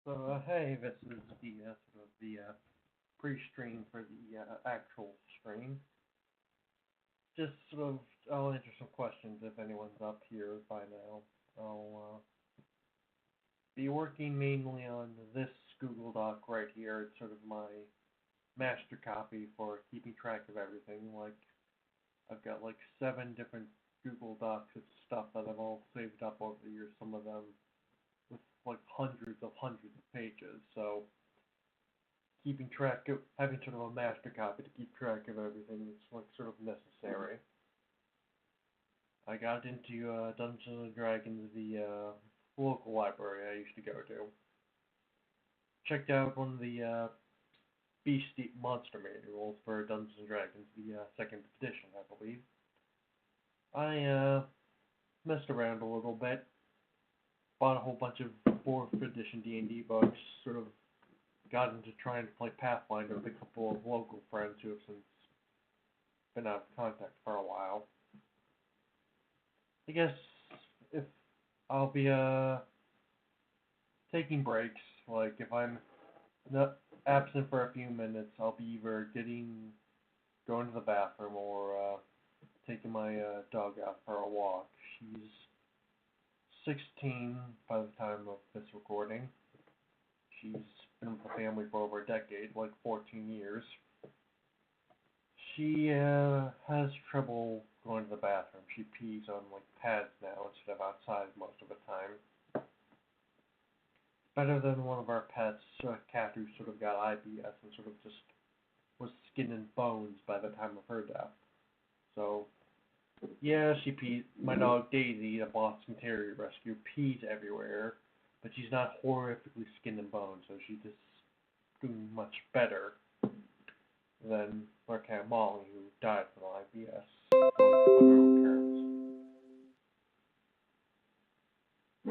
Hey, this is the sort of the pre-stream for the actual stream. Just sort of, I'll answer some questions if anyone's up here by now. I'll be working mainly on this Google Doc right here. It's sort of my master copy for keeping track of everything. Like, I've got like 7 different Google Docs of stuff that I've all saved up over the years. Some of them with like hundreds of pages. So keeping track of having sort of a master copy to keep track of everything is like sort of necessary. I got into Dungeons and Dragons, the local library I used to go to. Checked out one of the Beastie Monster manuals for Dungeons and Dragons, the second edition, I believe. I messed around a little bit, bought a whole bunch of 4th edition D&D books, sort of got into trying to play Pathfinder with a couple of local friends who have since been out of contact for a while. I guess if I'll be taking breaks, like if I'm not absent for a few minutes, I'll be either going to the bathroom or taking my dog out for a walk. She's 16 by the time of this recording. She's been with the family for over a decade, like 14 years. She has trouble going to the bathroom. She pees on like pads now instead of outside most of the time. Better than one of our pets, a cat who sort of got IBS and sort of just was skin and bones by the time of her death. So, yeah, she pees. My dog Daisy, a Boston Terrier rescue, pees everywhere, but she's not horrifically skin and bones, so she's just doing much better than our cat Molly, who died from IBS on her own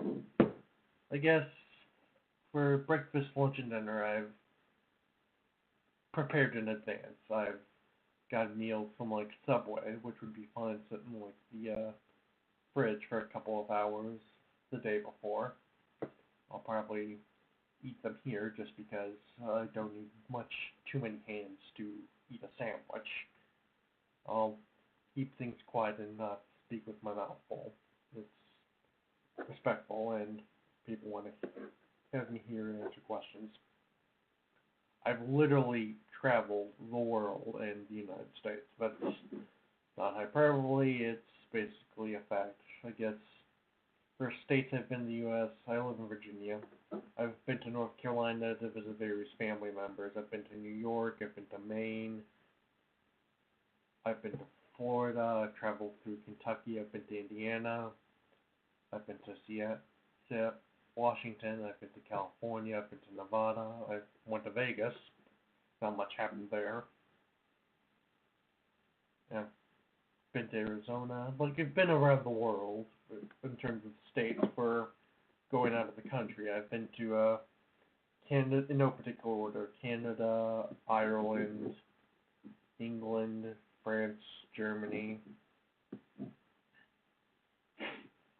terms. I guess for breakfast, lunch, and dinner, I've prepared in advance. I've got meals from like Subway, which would be fine sitting in like the fridge for a couple of hours the day before. I'll probably eat them here just because I don't need too many hands to eat a sandwich. I'll keep things quiet and not speak with my mouth full. It's respectful and people want to have me here and answer questions. I've literally traveled the world and the United States. That's not hyperbole, it's basically a fact. I guess for states I've been in the U.S., I live in Virginia. I've been to North Carolina to visit various family members. I've been to New York, I've been to Maine, I've been to Florida, I've traveled through Kentucky, I've been to Indiana, I've been to Seattle, Washington, I've been to California, I've been to Nevada, I went to Vegas. Not much happened there. Yeah, been to Arizona. Like, I've been around the world in terms of states for going out of the country. I've been to Canada, in no particular order, Canada, Ireland, England, France, Germany,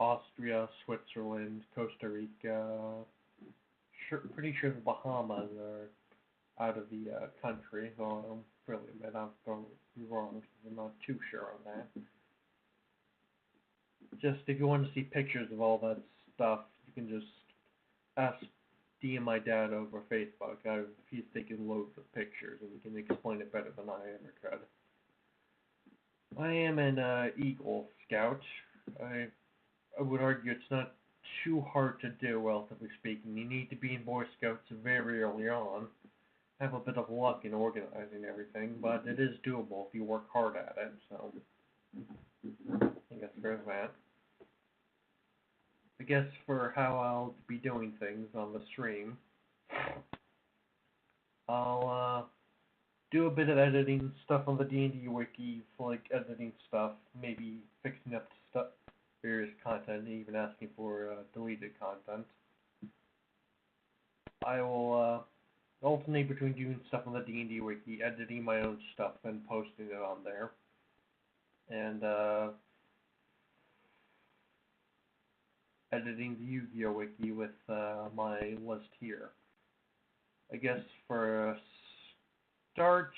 Austria, Switzerland, Costa Rica, pretty sure the Bahamas are out of the country, though I'm really admit I'm probably wrong because I'm not too sure on that. Just if you want to see pictures of all that stuff, you can just DM my dad over Facebook. He's taken loads of pictures and he can explain it better than I ever could. I am an Eagle Scout. I would argue it's not too hard to do, relatively speaking. You need to be in Boy Scouts very early on. Have a bit of luck in organizing everything, but it is doable if you work hard at it, so I guess there's that. I guess for how I'll be doing things on the stream, I'll do a bit of editing stuff on the D&D wiki, like editing stuff, maybe fixing up stuff, various content, even asking for deleted content. I will alternate between doing stuff on the D&D wiki, editing my own stuff, and posting it on there. And editing the Yu-Gi-Oh wiki with my list here. I guess for a start,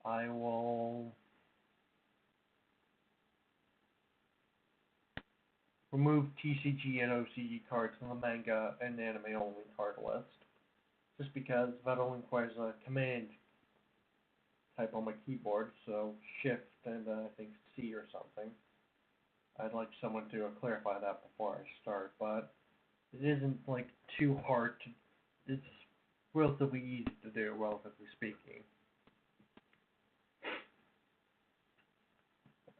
I will remove TCG and OCG cards from the manga and anime only card list. Just because that only requires a command type on my keyboard, so shift and I think C or something. I'd like someone to clarify that before I start, but it isn't like too hard to. It's relatively easy to do, relatively speaking.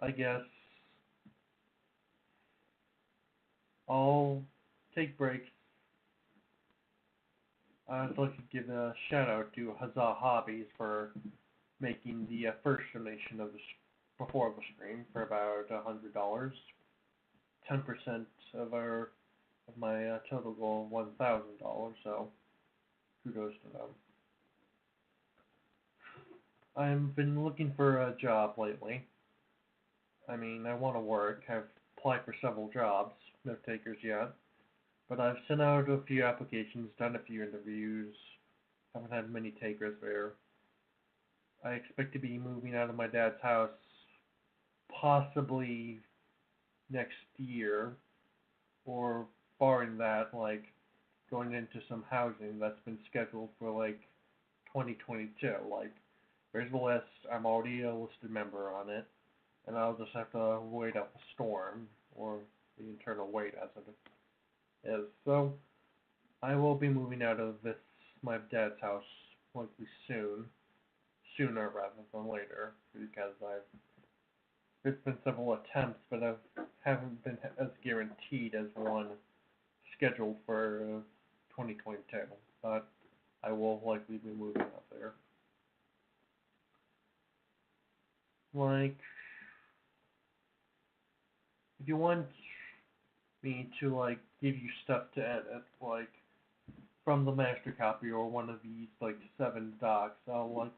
I guess I'll take breaks. I'd like to give a shout out to Huzzah Hobbies for making the first donation of the before the stream for about $100, 10% of my total goal of $1,000. So kudos to them. I've been looking for a job lately. I mean, I want to work. I've applied for several jobs, no takers yet. But I've sent out a few applications, done a few interviews, haven't had many takers there. I expect to be moving out of my dad's house possibly next year, or barring that, like going into some housing that's been scheduled for like 2022. Like, there's the list. I'm already a listed member on it, and I'll just have to wait out the storm, or the internal wait as it is. So I will be moving out of my dad's house likely sooner rather than later, because there's been several attempts, but I haven't been as guaranteed as one scheduled for 2022. But I will likely be moving out there. Like, if you want me to like give you stuff to edit, like from the master copy or one of these like 7 docs, I'll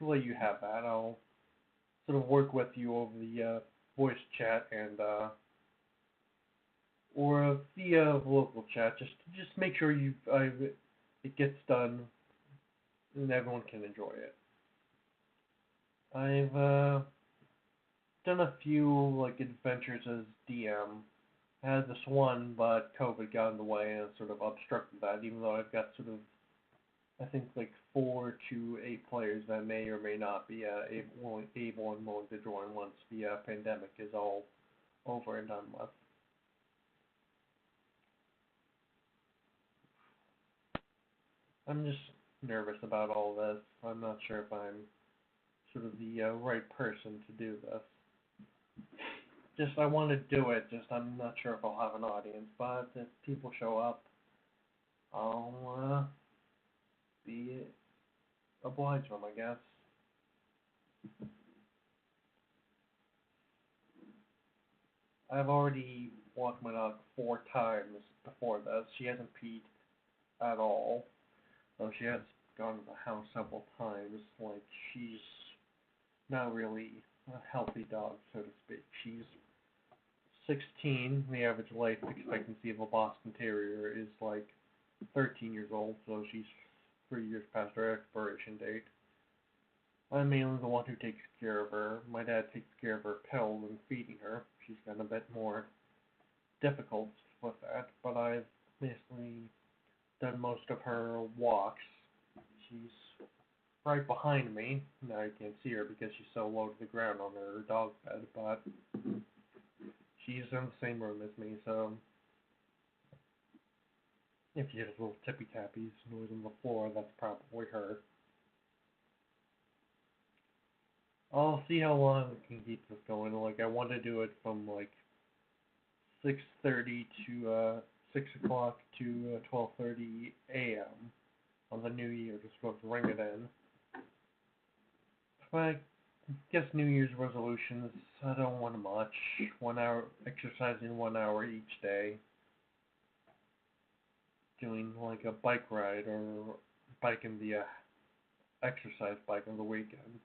let you have that. I'll sort of work with you over the voice chat and or via local chat. Just make sure it gets done and everyone can enjoy it. I've done a few like adventures as DM. I had this one, but COVID got in the way and sort of obstructed that. Even though I've got sort of, I think like 4 to 8 players that may or may not be able and willing to join once the pandemic is all over and done with. I'm just nervous about all this. I'm not sure if I'm sort of the right person to do this. I want to do it, I'm not sure if I'll have an audience, but if people show up, I'll be obliged to them, I guess. I've already walked my dog 4 times before this. She hasn't peed at all, though she has gone to the house several times. Like, she's not really a healthy dog, so to speak. She's 16. The average life expectancy of a Boston Terrier is like 13 years old, so she's 3 years past her expiration date. I'm mainly the one who takes care of her. My dad takes care of her pills and feeding her. She's got a bit more difficult with that, but I've basically done most of her walks. She's right behind me. Now you can't see her because she's so low to the ground on her dog bed, but she's in the same room as me, so if you hear little tippy tappies noise on the floor, that's probably her. I'll see how long we can keep this going. Like, I want to do it from like 6:30 to 6 o'clock to 12:30 a.m. on the new year, just to ring it in. But I guess New Year's resolutions, I don't want much. 1 hour exercising, 1 hour each day. Doing like a bike ride or biking the exercise bike on the weekends.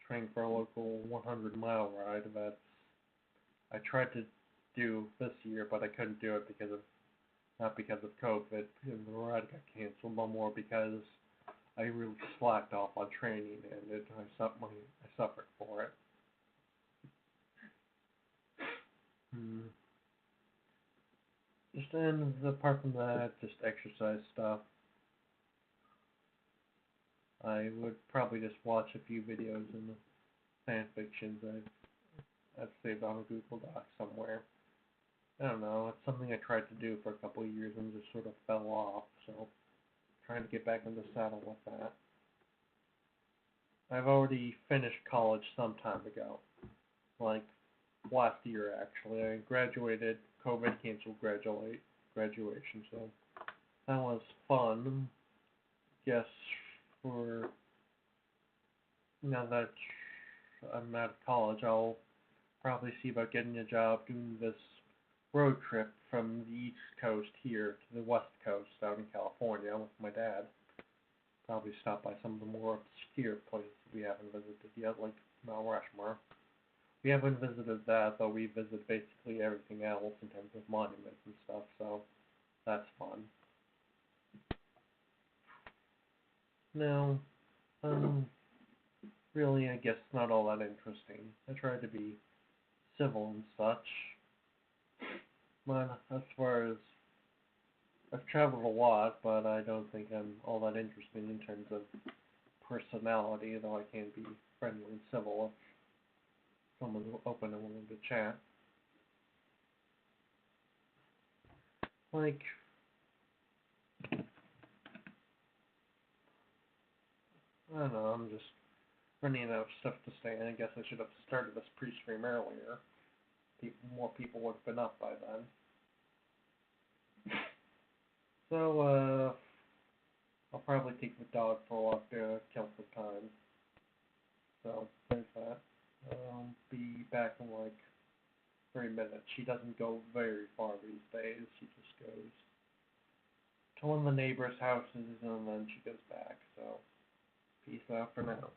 Training for a local 100-mile ride that I tried to do this year, but I couldn't do it because of Not because of COVID and the ride got canceled, but more because I really slacked off on training and I suffered for it. Just and apart from that, just exercise stuff. I would probably just watch a few videos in the fan fictions I've saved on a Google Doc somewhere. I don't know, it's something I tried to do for a couple of years and just sort of fell off, so trying to get back in the saddle with that. I've already finished college some time ago, like last year actually. I graduated, COVID canceled graduation, so that was fun. Guess for now that I'm out of college, I'll probably see about getting a job doing this road trip from the East Coast here to the West Coast out in California with my dad. Probably stop by some of the more obscure places we haven't visited yet, like Mount Rushmore. We haven't visited that, though we visit basically everything else in terms of monuments and stuff, so that's fun. No, really, I guess not all that interesting. I try to be civil and such. But as far as I've traveled a lot, but I don't think I'm all that interesting in terms of personality, though I can be friendly and civil if someone's open and willing to chat. Like, I don't know, I'm just running out of stuff to say, and I guess I should have started this pre-stream earlier. More people would have been up by then. So, I'll probably take the dog for a walk to kill some time. So, there's that. I'll be back in like 3 minutes. She doesn't go very far these days. She just goes to one of the neighbors' houses and then she goes back. So, peace out for now.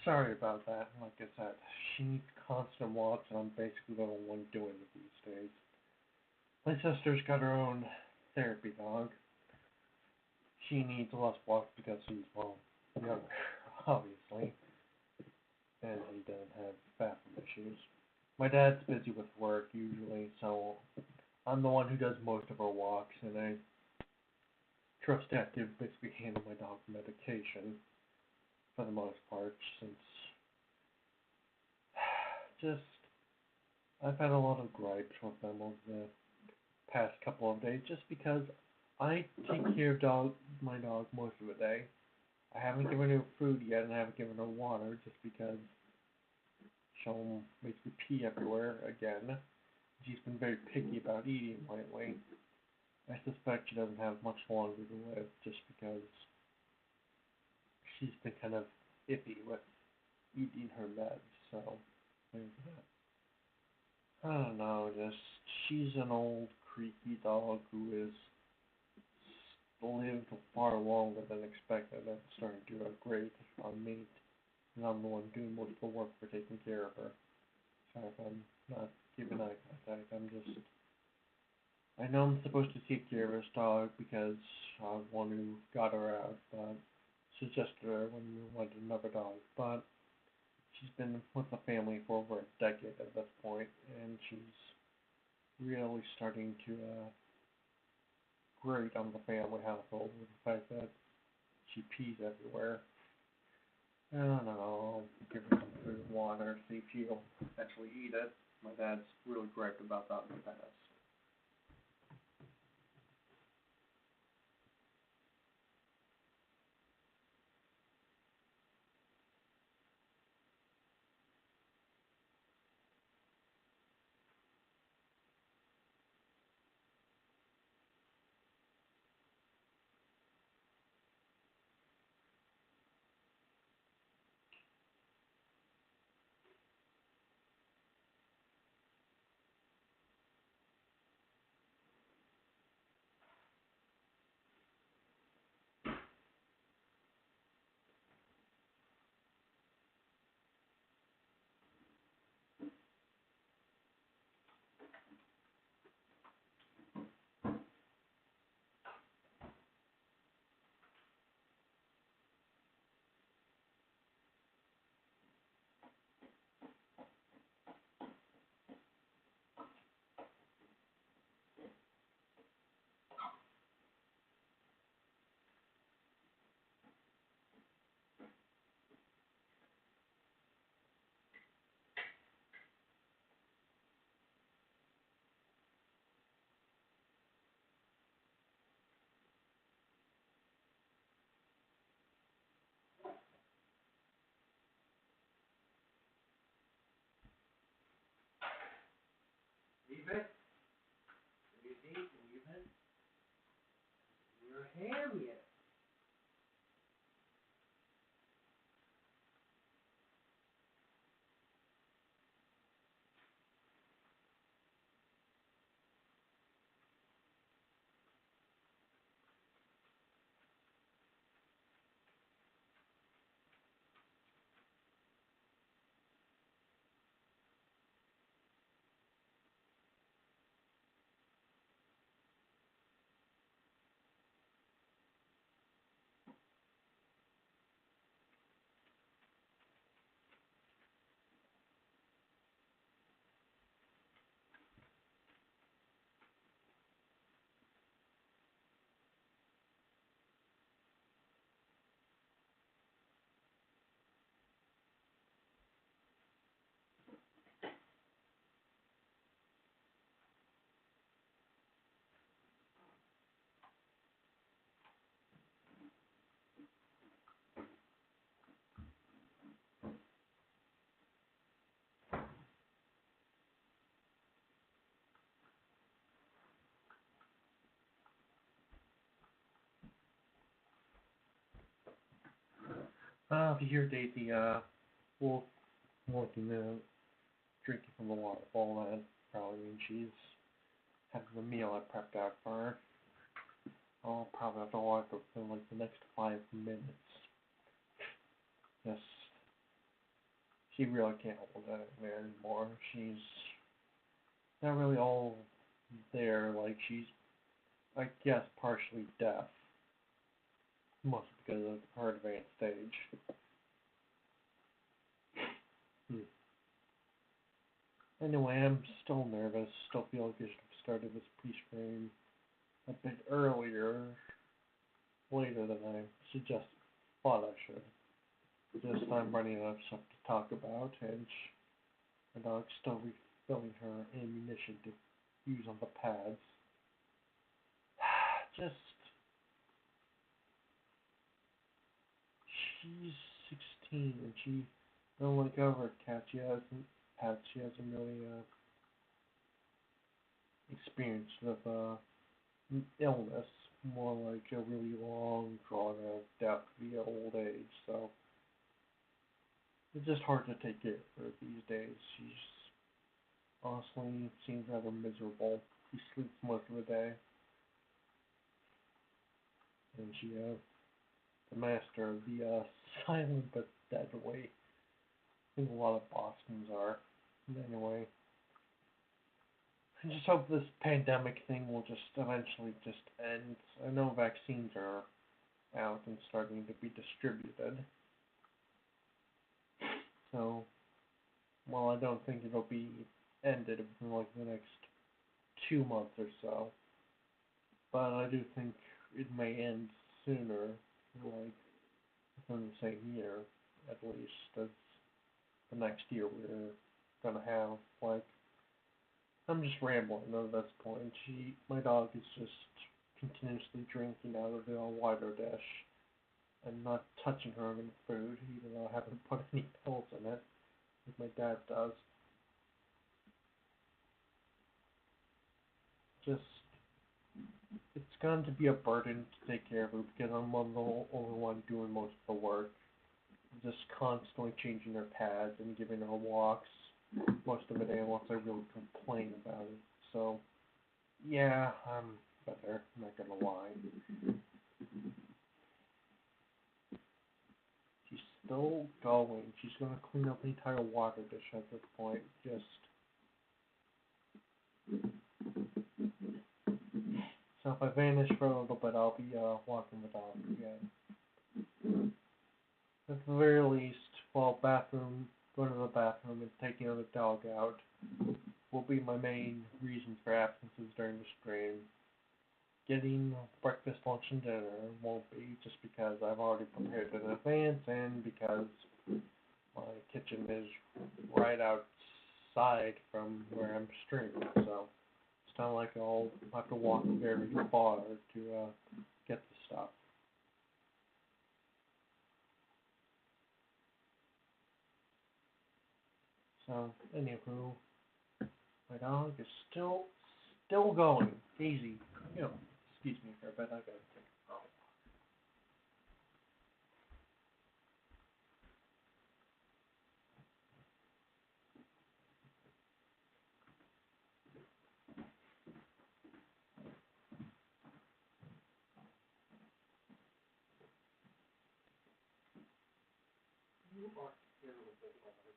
Sorry about that. Like I said, she needs constant walks, and I'm basically the only one doing it these days. My sister's got her own therapy dog. She needs less walks because she's, well, younger, obviously, and he doesn't have bathroom issues. My dad's busy with work usually, so I'm the one who does most of her walks, and I trust that to basically handle my dog's medication for the most part, since just I've had a lot of gripes with them over the past couple of days, just because I take care of my dog most of the day. I haven't given her food yet, and I haven't given her water, just because she'll basically pee everywhere again. She's been very picky about eating lately. I suspect she doesn't have much longer to live, just because she's been kind of iffy with eating her meds, so there's that. I don't know, just she's an old creaky dog who has lived far longer than expected and starting to do a great mate, and I'm the one doing most of the work for taking care of her. So if I'm not giving eye contact, I know I'm supposed to take care of this dog because I was the one who got her out, but suggested her when we wanted another dog, but she's been with the family for over a decade at this point, and she's really starting to grate on the family household with the fact that she pees everywhere. I don't know, give her some food and water, see if she'll actually eat it. My dad's really griped about that in the past. Leave it. Leave it. Leave it. Your ham yet. If you hear Daisy, wolf walking out, drinking from the waterfall, that probably means she's having the meal I prepped out for her. I'll probably have to walk her within like the next 5 minutes. Yes, she really can't hold that there anymore. She's not really all there, like she's, I guess, partially deaf. Mostly because of her advanced stage. Hmm. Anyway, I'm still nervous. Still feel like I should have started this pre-screen a bit earlier. later than I suggest thought I should. Just I'm running out of stuff to talk about, and my dog's still refilling her ammunition to use on the pads. Just she's 16 and she don't like other cats. She hasn't really experienced with illness, more like a really long, drawn out death via old age. So it's just hard to take care of her these days. She's honestly seems rather miserable. She sleeps most of the day, and the master of the silent but deadly. I think a lot of Boston's are. Anyway, I just hope this pandemic thing will just eventually just end. I know vaccines are out and starting to be distributed. So, while I don't think it'll be ended in like the next 2 months or so, but I do think it may end sooner, like within the same year, at least, as the next year we're gonna have. Like, I'm just rambling at this point. My dog is just continuously drinking out of the water dish and not touching her own food, even though I haven't put any pills in it, like my dad does. Just, it's going to be a burden to take care of her because I'm the only one doing most of the work. Just constantly changing her pads and giving her walks most of the day unless I really complain about it. So, yeah, I'm better, I'm not gonna lie. She's still going. She's gonna clean up the entire water dish at this point. Just so if I vanish for a little bit, I'll be walking the dog again. At the very least, going to the bathroom and taking the dog out will be my main reasons for absences during the stream. Getting breakfast, lunch, and dinner won't be, just because I've already prepared in advance and because my kitchen is right outside from where I'm streaming, so it's not like I'll have to walk very far to get the stuff. So, anywho, my dog is still going. Easy. Excuse me for a bit, I gotta take a call. You are here a bit longer.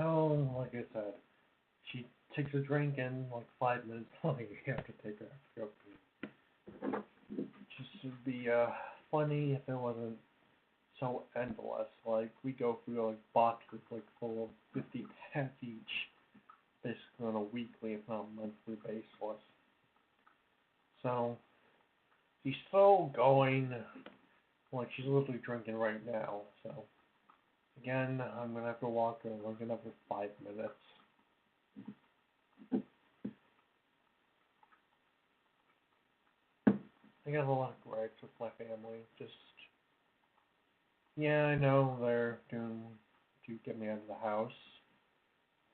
So, like I said, she takes a drink and like 5 minutes later you have to take her to go pee. Just would be funny if it wasn't so endless. Like we go through like boxes like full of 50 pads each, basically on a weekly if not monthly basis. So she's still going. Like she's literally drinking right now. So again, I'm gonna have to walk her like another 5 minutes. I got a lot of gripes with my family. Just yeah, I know they're doing to get me out of the house,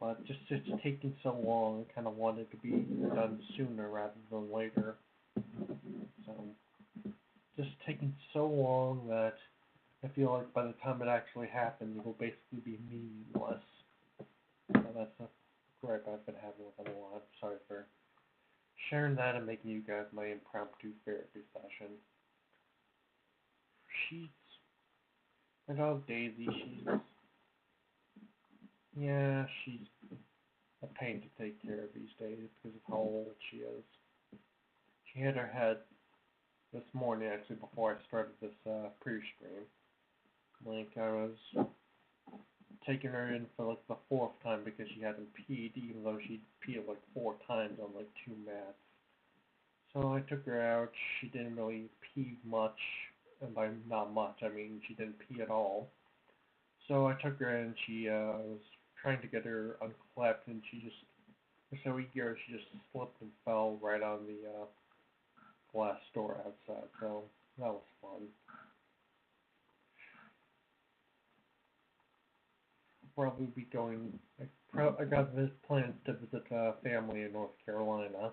but just it's taking so long. I kind of wanted to be done sooner rather than later. So just taking so long that I feel like by the time it actually happens, it will basically be meaningless. So that's a gripe I've been having with them a lot. Sorry for sharing that and making you guys my impromptu therapy session. She's my dog Daisy. She's a pain to take care of these days because of how old she is. She hit her head this morning actually before I started this pre-stream. Like I was taking her in for like the fourth time because she hadn't peed, even though she'd peed like 4 times on like 2 mats. So I took her out. She didn't really pee much, and by not much I mean she didn't pee at all. So I took her in. She was trying to get her unclapped, and she just so eager she just slipped and fell right on the glass door outside. So that was fun. Probably be going. I got this plans to visit family in North Carolina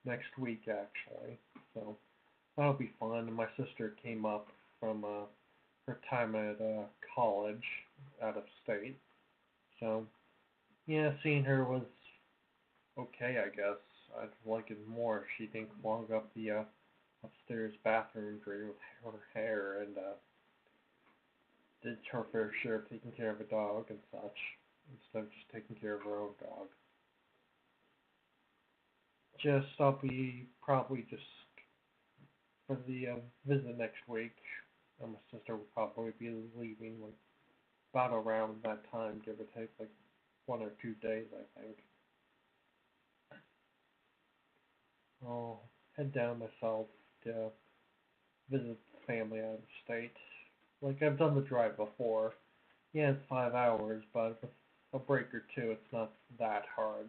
next week, actually. So that'll be fun. And my sister came up from her time at college out of state. So yeah, seeing her was okay, I guess. I'd like it more if she didn't clog up the upstairs bathroom drain with her hair and did her fair share of taking care of a dog and such, instead of just taking care of her own dog. I'll be probably just for the visit next week. And my sister will probably be leaving like about around that time, give or take like 1 or 2 days, I think. I'll head down myself to visit family out of state. Like I've done the drive before. Yeah, it's 5 hours, but with a break or two, it's not that hard.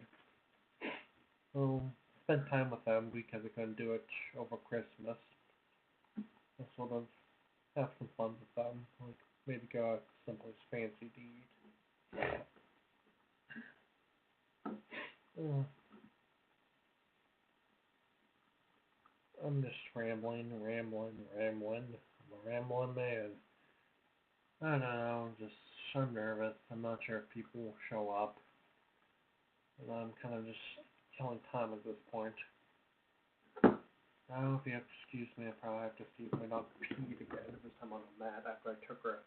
Spend time with them because I couldn't do it over Christmas. And sort of have some fun with them. Like maybe go out someplace fancy to eat. I'm just rambling. I'm a rambling man. I don't know, I'm nervous. I'm not sure if people will show up. And I'm kind of just killing time at this point. I hope you excuse me if I have to see if my dog peed again this time on the mat after I took her.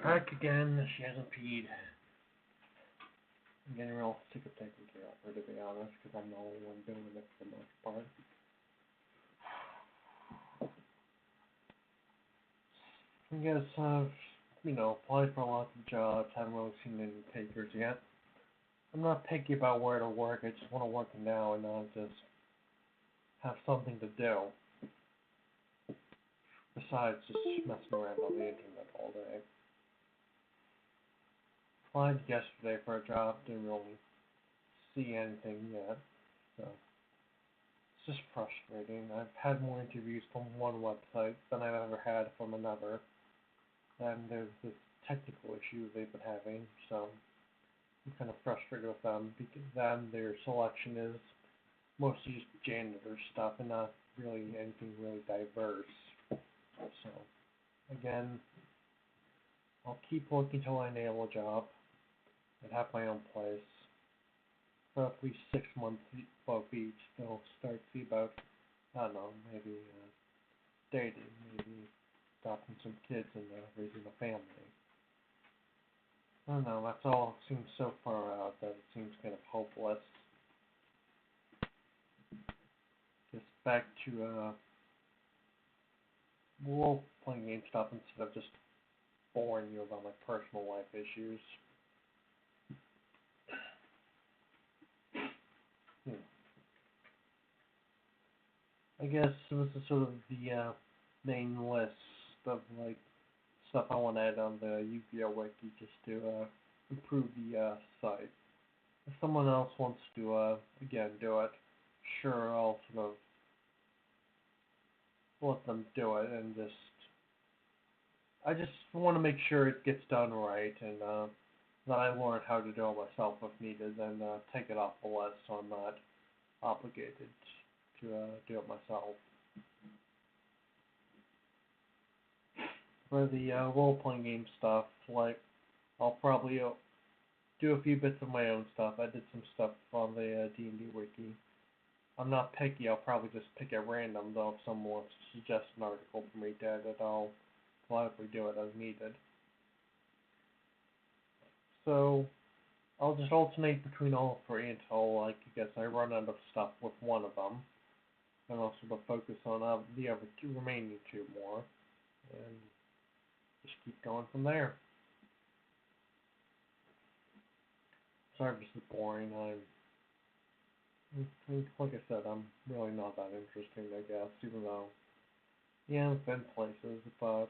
Back again, she hasn't peed. I'm getting real sick of taking care of her, to be honest, because I'm the only one doing it for the most part. I guess I've, applied for lots of jobs, haven't really seen any takers yet. I'm not picky about where to work, I just want to work now and not just have something to do. Besides just messing around on the internet all day. Applied yesterday for a job, didn't really see anything yet, so it's just frustrating. I've had more interviews from one website than I've ever had from another, and there's this technical issue they've been having, so I'm kind of frustrated with them, because then their selection is mostly just janitor stuff and not really anything really diverse. So, again, I'll keep looking till I nail a job and have my own place. For at least 6 months above each, they'll start to see about, I don't know, maybe dating, maybe adopting some kids and raising a family. I don't know, that's all seems so far out that it seems kind of hopeless. Just back to role-playing game stuff instead of just boring you about my personal life issues. I guess this is sort of the main list of like stuff I want to add on the yugioh wiki just to improve the site. If someone else wants to again do it, sure, I'll sort of let them do it, and I just want to make sure it gets done right, and that I learn how to do it myself if needed, and take it off the list so I'm not obligated to do it myself. For the role-playing game stuff, like, I'll probably do a few bits of my own stuff. I did some stuff on the D&D wiki. I'm not picky, I'll probably just pick at random, though, if someone wants to suggest an article for me to edit, I'll gladly do it as needed. So, I'll just alternate between all three until, like, I guess I run out of stuff with one of them. And I'll sort of focus on the other remaining two more. And just keep going from there. Sorry if this is boring. Like I said, I'm really not that interesting, I guess, even though, yeah, I've been places, but,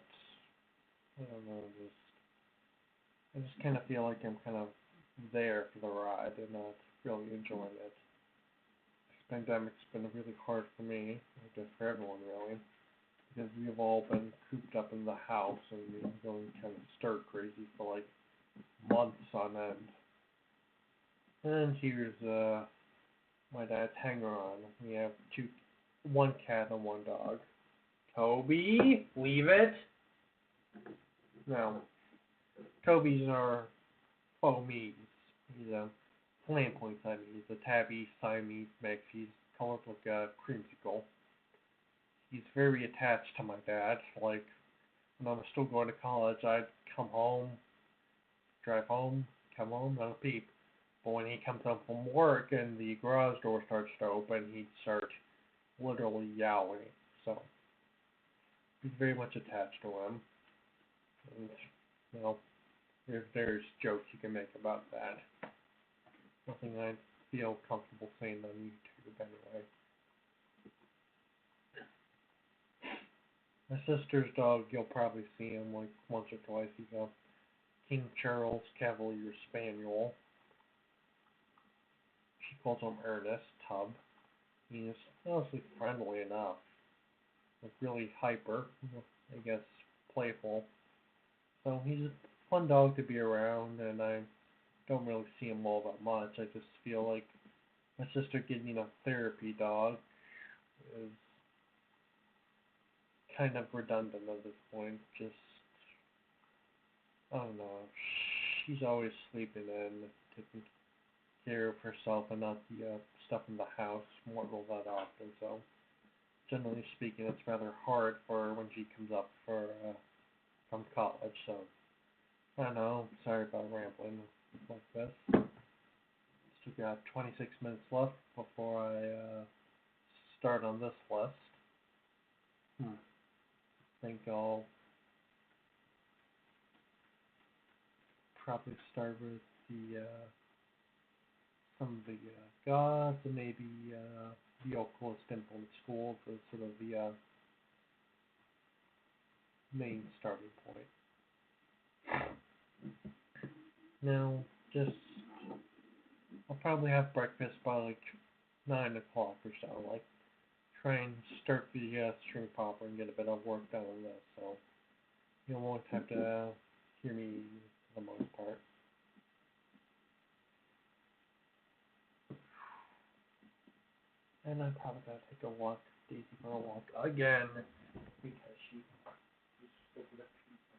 I don't know, I just kind of feel like I'm kind of there for the ride and not really enjoying it. This pandemic's been really hard for me, I guess for everyone really, because we've all been cooped up in the house and going kind of stir crazy for like months on end. And here's my dad's hanger-on. We have one cat and one dog. Toby, leave it. Now, Toby's our Siamese. He's a flamboyant Siamese, a tabby Siamese mix. He's colored like a creamsicle. He's very attached to my dad. Like, when I was still going to college, I'd come home, drive home, come home, not a peep. But when he comes home from work and the garage door starts to open, he'd start literally yowling. So, he's very much attached to him. And, there's various jokes you can make about that. Nothing I feel comfortable saying on YouTube anyway. My sister's dog, you'll probably see him like once or twice. He's a King Charles Cavalier Spaniel. She calls him Ernest, Tub. He's honestly friendly enough. Like really hyper, I guess playful. So he's a fun dog to be around, and I don't really see him all that much. I just feel like my sister getting a therapy dog is kind of redundant at this point. Just, I don't know. She's always sleeping and taking care of herself and not the stuff in the house more that often. So, generally speaking, it's rather hard for her when she comes up from college. So, I know, sorry about rambling like this. Still got 26 minutes left before I start on this list. Think I'll probably start with the some of the gods and maybe the occult temple in school for sort of the main starting point. Now, just I'll probably have breakfast by like 9 o'clock or so. Like, try and start the string popper and get a bit of work done on this. So you won't have to hear me for the most part. And I'm probably gonna take a walk, Daisy, for a walk again because she's stupid at pizza.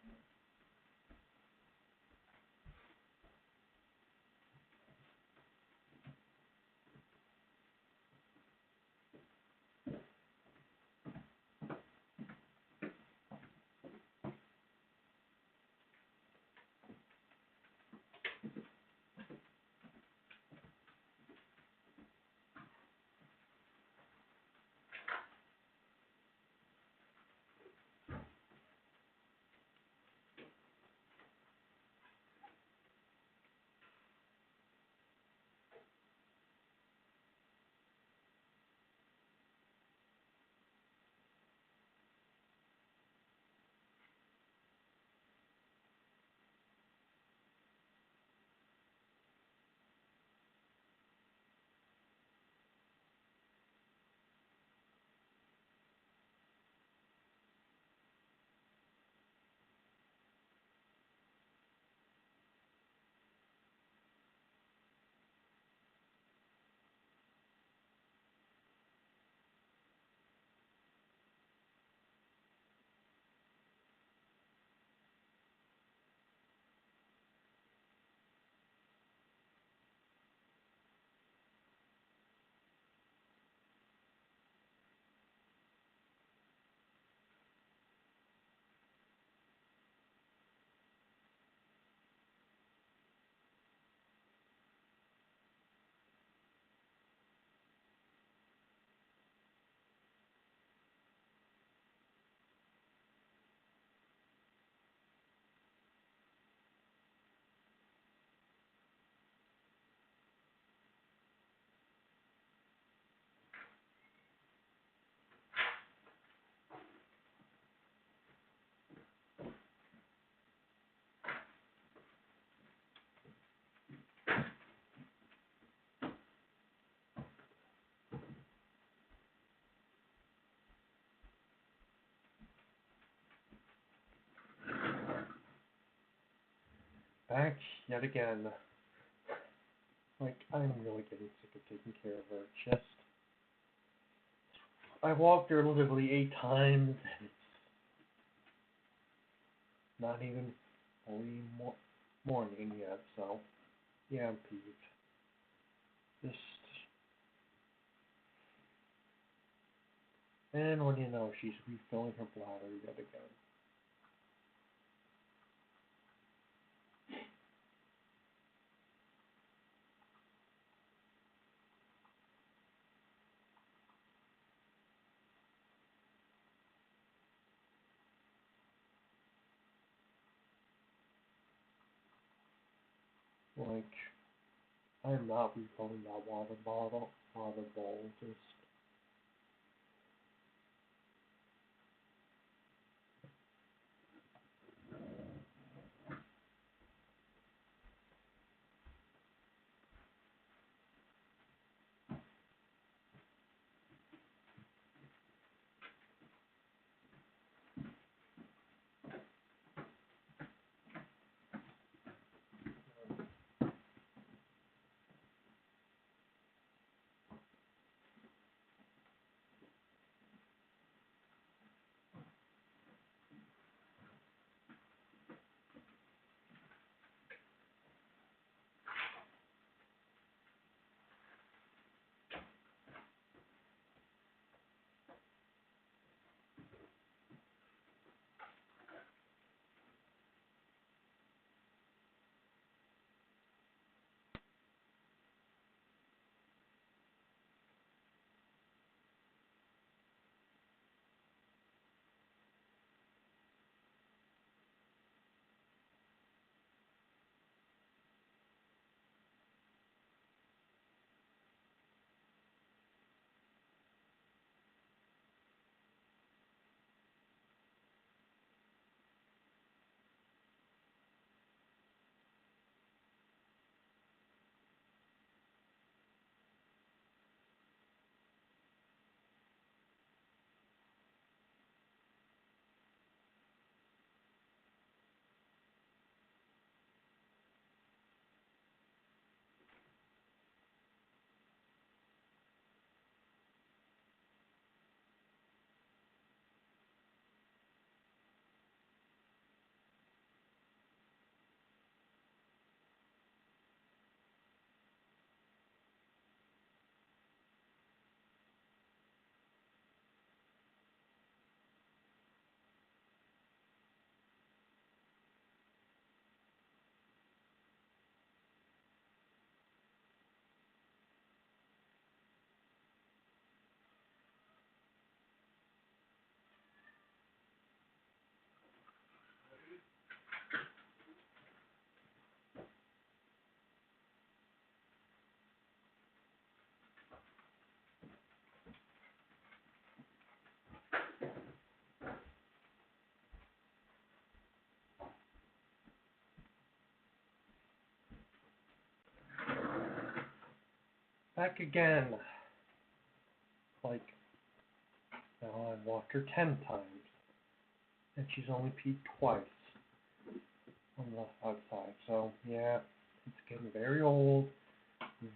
Back yet again. Like, I'm really getting sick of taking care of her. Just, I walked her literally 8 times, and it's not even fully morning yet, so, yeah, I'm peeved. Just, and what do you know, she's refilling her bladder yet again. Like, I'm not refilling that water bowl, just, back again. Like, now I've walked her 10 times, and she's only peed twice on the outside. So, yeah, it's getting very old,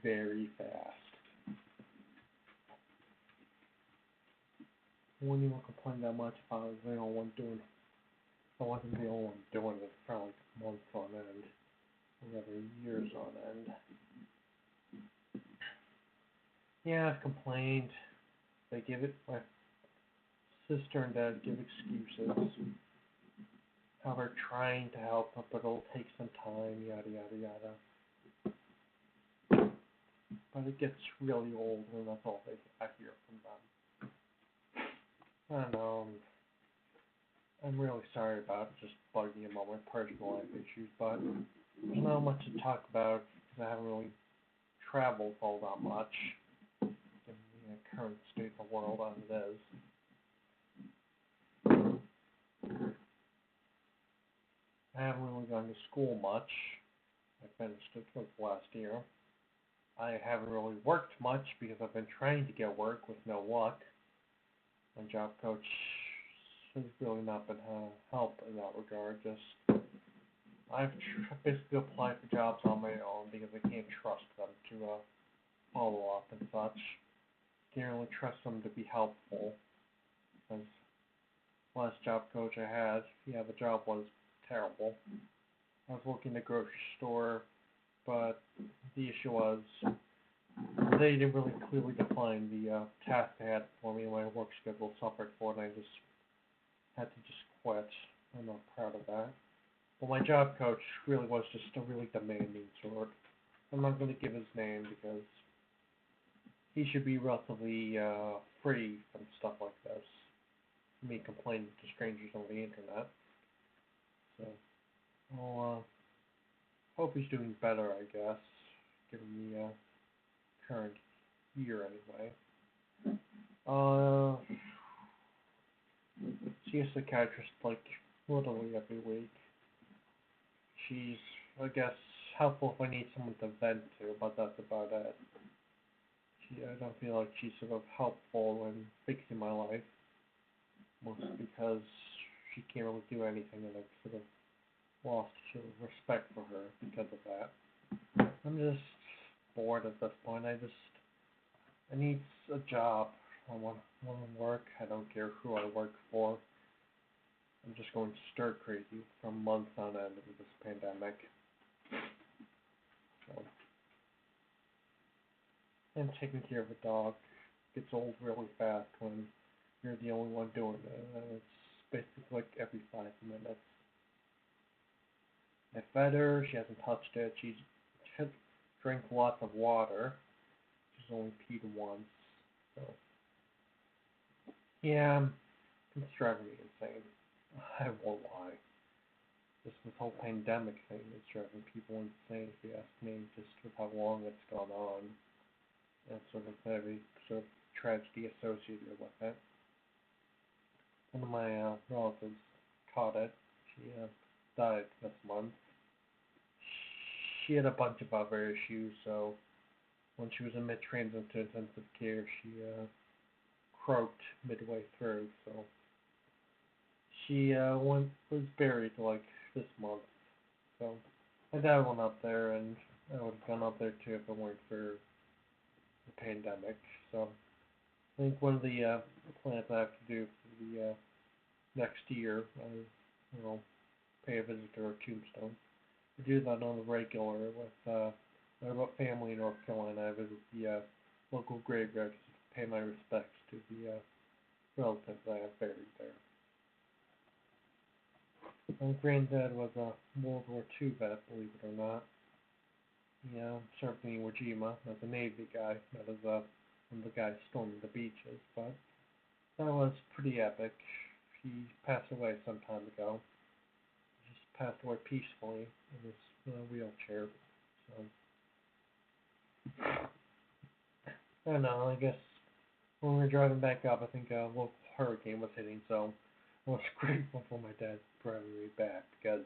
very fast. I wouldn't even complain that much if I was the only one doing it. I wasn't the only one doing it for like months on end, or rather years on end. Yeah, I've complained. They give it, my sister and dad give excuses. How they're trying to help, but it'll take some time, yada yada yada. But it gets really old, and that's all I hear from them. I don't know. I'm really sorry about just bugging you about my personal life issues, but there's not much to talk about because I haven't really traveled all that much in the current state of the world as it is. I haven't really gone to school much. I finished it like last year. I haven't really worked much because I've been trying to get work with no luck. My job coach has really not been help in that regard. I've basically applied for jobs on my own because I can't trust them to follow up and such. Can't really trust them to be helpful. Because last job coach I had, yeah, the job was terrible. I was working in the grocery store, but the issue was they didn't really clearly define the task they had for me, and my work schedule suffered for it, and I just had to just quit. I'm not proud of that. But my job coach really was just a really demanding sort. I'm not going to give his name because he should be relatively free from stuff like this. Me complaining to strangers on the internet. So, I'll hope he's doing better, I guess, given the current year anyway. See a psychiatrist like literally every week. She's, I guess, helpful if I need someone to vent to, but that's about it. I don't feel like she's sort of helpful in fixing my life, mostly because she can't really do anything, and I've sort of lost sort of respect for her because of that. I'm just bored at this point. I need a job. I want to work. I don't care who I work for. I'm just going stir crazy for months on end with this pandemic. So, and taking care of a dog gets old really fast when you're the only one doing it. And it's basically like every 5 minutes. I fed her. She hasn't touched it. She's drank lots of water. She's only peed once. So, yeah, it's driving me insane. I won't lie. This whole pandemic thing is driving people insane, if you ask me, just with how long it's gone on. And sort of every sort of tragedy associated with it. One of my relatives caught it. She died this month. She had a bunch of other issues, so when she was in mid-transit to intensive care, she croaked midway through, so she was buried like this month. So my dad went up there, and I would have gone up there too if it weren't for the pandemic. So I think one of the plans I have to do for the next year is, pay a visit to her tombstone. I do that on the regular with my family in North Carolina. I visit the local graveyard to pay my respects to the relatives I have buried there. My granddad was a World War II vet, believe it or not. He served in Iwo Jima as a Navy guy, not as one of the guys storming the beaches, but that was pretty epic. He passed away some time ago. He just passed away peacefully in his wheelchair. So, I don't know, I guess when we were driving back up, I think a local hurricane was hitting, so I was grateful for my dad driving me back, because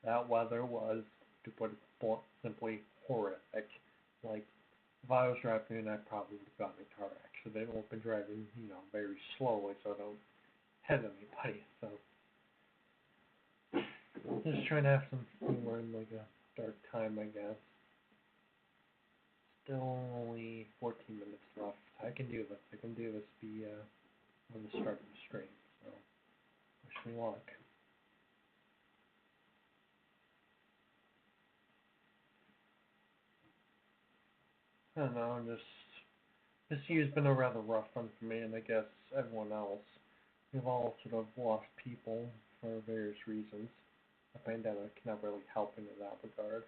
that weather was, to put it simply, horrific. Like, If I was driving, I probably would have gotten in a car accident or been driving, very slowly so I don't hit anybody. So just trying to have some humor in like a dark time, I guess. Still only 14 minutes left. I can do this. I can do this on the start of the stream. So wish me luck. I don't know. This year's been a rather rough one for me, and I guess everyone else. We've all sort of lost people for various reasons. The pandemic not really helping in that regard.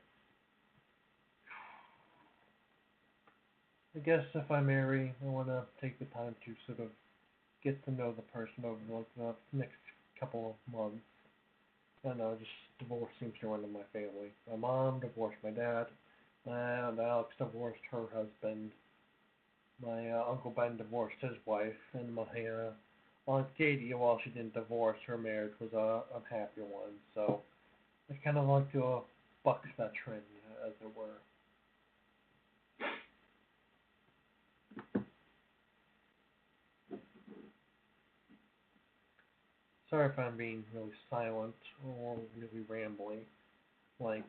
I guess if I marry, I want to take the time to sort of get to know the person over like the next couple of months. I don't know, just divorce seems to run in my family. My mom divorced my dad, and Alex divorced her husband. My Uncle Ben divorced his wife, and my Aunt Katie, while she didn't divorce, her marriage was a unhappy one. So I kind of like to buck that trend, as it were. Sorry if I'm being really silent or really rambling. Like,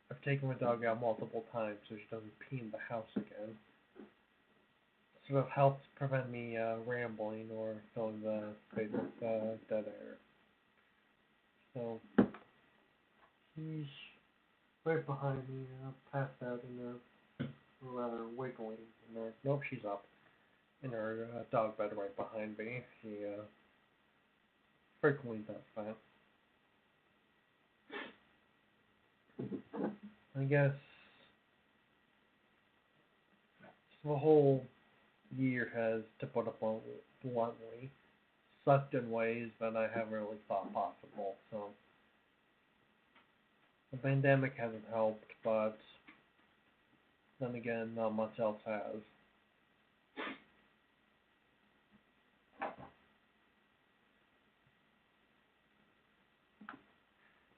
I've taken my dog out multiple times so she doesn't pee in the house again. Sort of helps prevent me rambling or filling the space with dead air. So, he's right behind me, passed out in a rather wiggling. Nope, she's up in her dog bed right behind me. She frequently does that. I guess the whole year has, to put it bluntly, sucked in ways that I haven't really thought possible. So the pandemic hasn't helped, but then again, not much else has.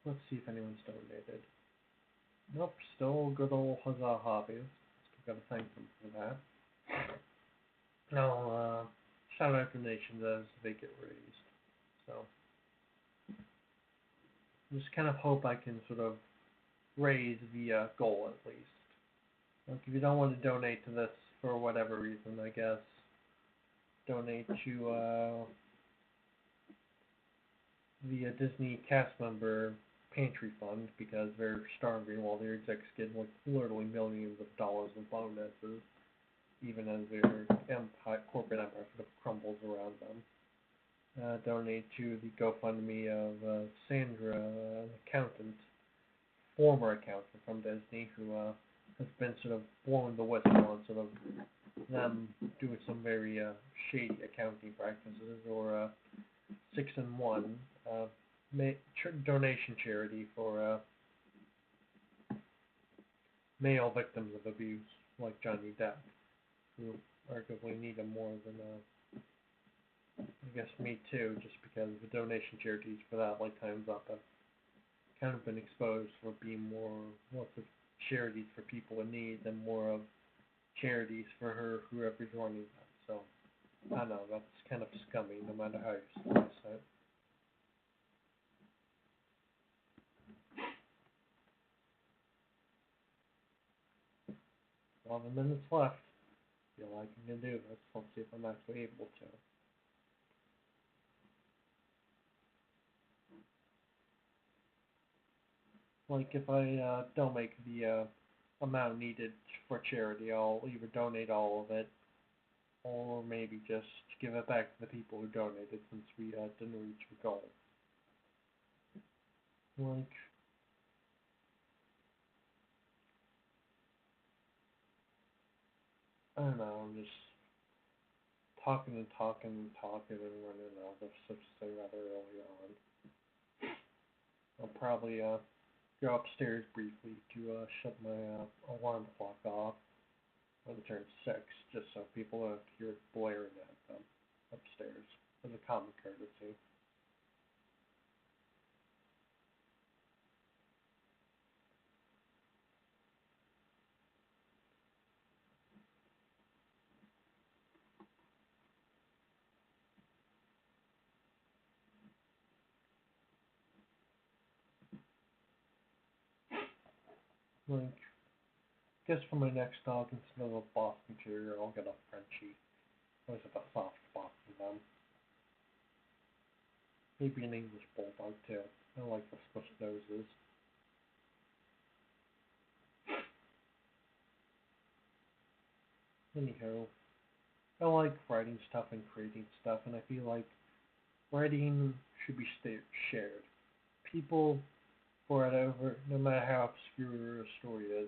Let's see if anyone's donated. Nope, still good old Huzzah Hobbies. Still gotta thank them for that. I'll shout out donations as they get raised. So just kind of hope I can sort of raise the goal at least. Like if you don't want to donate to this for whatever reason, I guess donate to the Disney cast member pantry fund because they're starving while their execs get like literally millions of dollars in bonuses, even as their corporate empire sort of crumbles around them. Donate to the GoFundMe of Sandra, an accountant, former accountant from Disney, who has been sort of blowing the whistle on sort of them doing some very shady accounting practices, or 6-in-1 donation charity for male victims of abuse like Johnny Depp, who arguably need him more than I guess me too, just because the donation charities for that like Time's Up have kind of been exposed for being more lots of charities for people in need than more of charities for whoever's running them. So I don't know, that's kind of scummy no matter how you slice it. 11 minutes left. Feel like I can do this. Let's see if I'm actually able to. Like if I don't make the amount needed for charity, I'll either donate all of it or maybe just give it back to the people who donated since we didn't reach the goal. Like, I don't know, I'm just talking and running out of stuff to say rather early on. I'll probably go upstairs briefly to shut my alarm clock off when it turns 6, just so people don't hear it blaring at them upstairs, as a common courtesy. Like, guess for my next dog, instead of a Boston Terrier, I'll get a Frenchie. Always have a soft spot for them. Maybe an English Bulldog too. I like the Swiss noses. Anyhow, I like writing stuff and creating stuff, and I feel like writing should be shared. People, whatever, no matter how obscure a story is,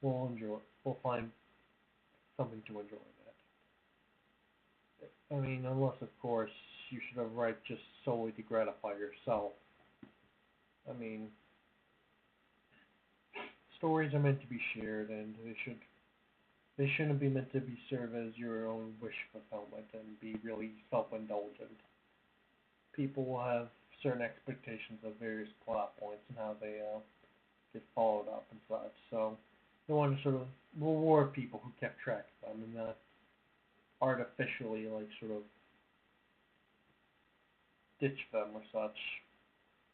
will find something to enjoy in it. I mean, unless of course you should have write just solely to gratify yourself. I mean, stories are meant to be shared, and they shouldn't be meant to be served as your own wish fulfillment and be really self-indulgent. People will have certain expectations of various plot points and how they get followed up and such. So they want to sort of reward people who kept track of them and not artificially like sort of ditch them or such.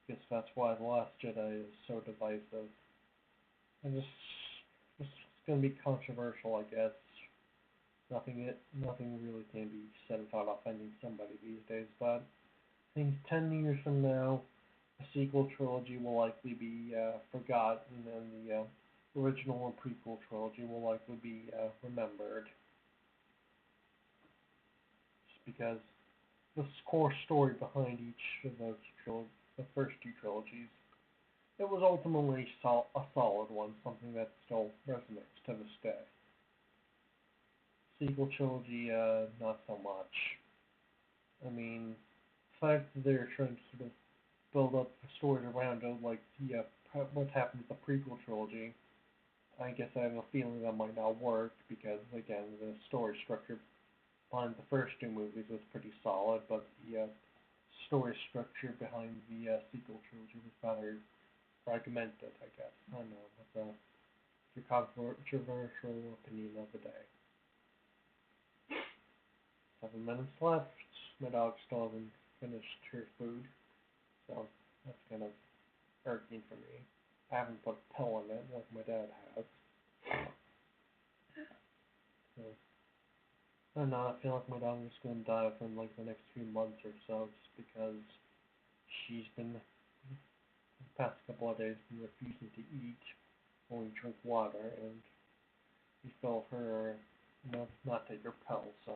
I guess that's why The Last Jedi is so divisive. And just it's gonna be controversial, I guess. Nothing really can be said without offending somebody these days, but I think 10 years from now, a sequel trilogy will likely be forgotten, and the original and prequel trilogy will likely be remembered. Just because the core story behind each of the first two trilogies, it was ultimately a solid one, something that still resonates to this day. Sequel trilogy, not so much. I mean, the fact that they're trying to sort of build up the stories around it, like what happened with the prequel trilogy, I guess I have a feeling that might not work because, again, the story structure behind the first two movies was pretty solid, but the story structure behind the sequel trilogy was rather fragmented, I guess. I don't know. That's a controversial opinion of the day. 7 minutes left. My dog still hasn't finished her food, so that's kind of irking for me. I haven't put a pill in it like my dad has. So, I don't know, I feel like my dog is going to die within like the next few months or so, just because she's been, the past couple of days, been refusing to eat, only drink water, and we feel her not take her pill, so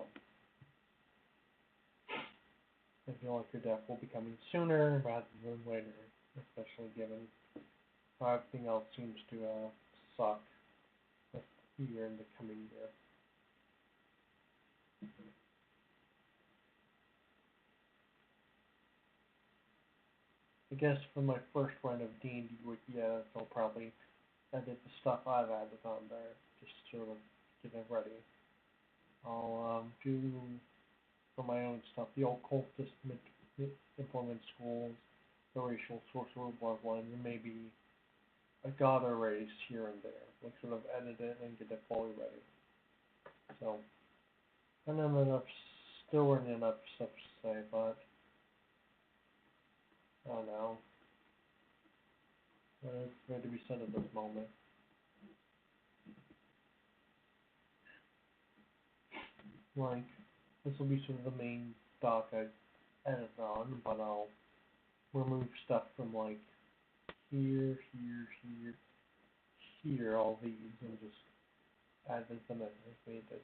I feel like her death will be coming sooner rather than later, especially given how everything else seems to suck this year and the coming year. I guess for my first run of D&D wiki, I'll probably edit the stuff I've added on there, just sort of get it ready. I'll do for my own stuff the occultist implement schools, the racial sorcerer bloodline, and maybe a god or race here and there, like sort of edit it and get it fully ready. So, I don't have enough, still running enough stuff to say, but I don't know. It's going to be said at this moment. Like, this will be sort of the main doc I edit on, but I'll remove stuff from like here, all these, and just add them as needed.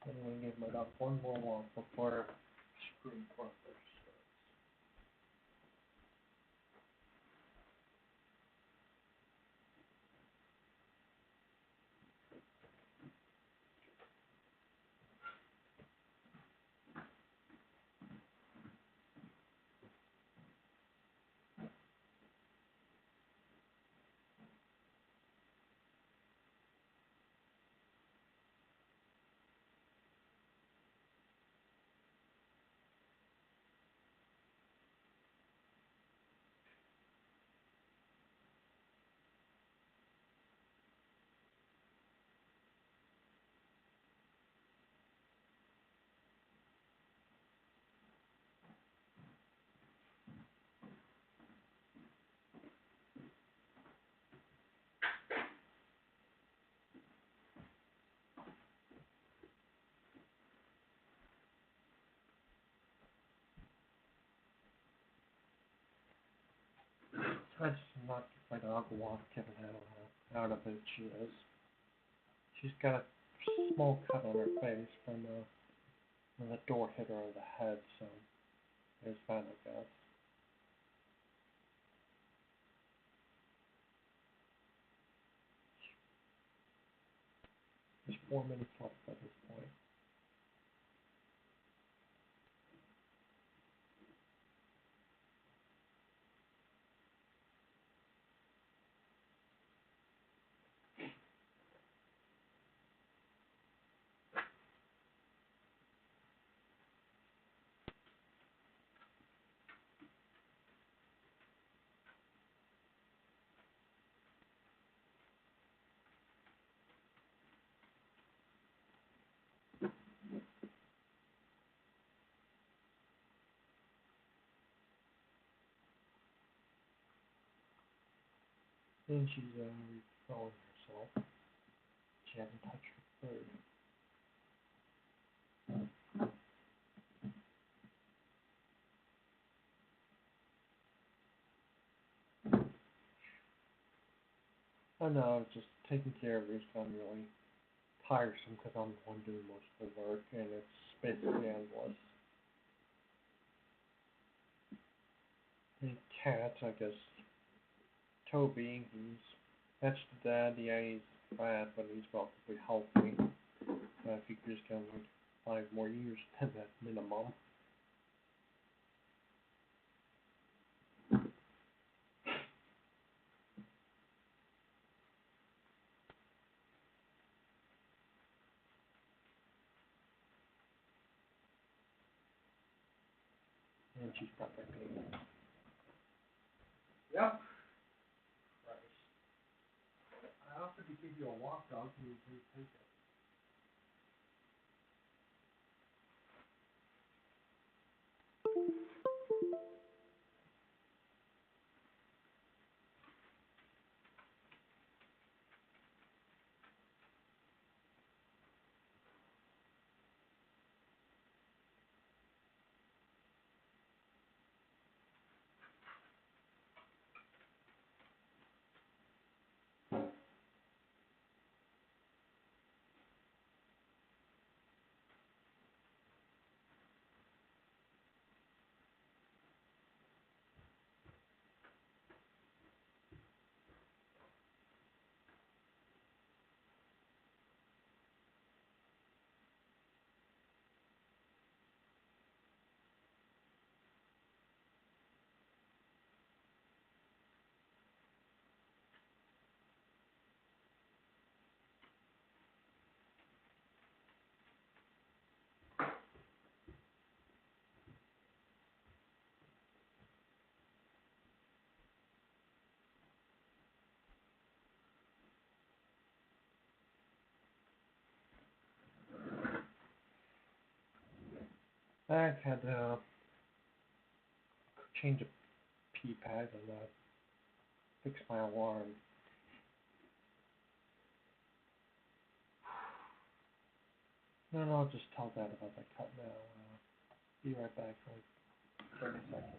I'm going to give my doc one more walk before screen cluster starts. I just knocked my dog walk, Kevin, out of it. She is. She's got a small cut on her face from when the door hit her on the head, so there's that, I guess. There's 4 minutes left at this point. And she's refilling herself. She hasn't touched her food. I know, just taking care of her is really tiresome because I'm the one doing most of the work, and it's basically endless. And cats, I guess, Toby, that's the dad. Yeah, he's fat, but he's relatively healthy. If you could just give him 5 more years than that minimum. And she's probably peeing. Yep. Christ. I offered to give you a walk dog, and you didn't take it. I had to change a pee pad and fix my alarm. No, I'll just tell Dad about that cut now. Be right back for like 30 seconds.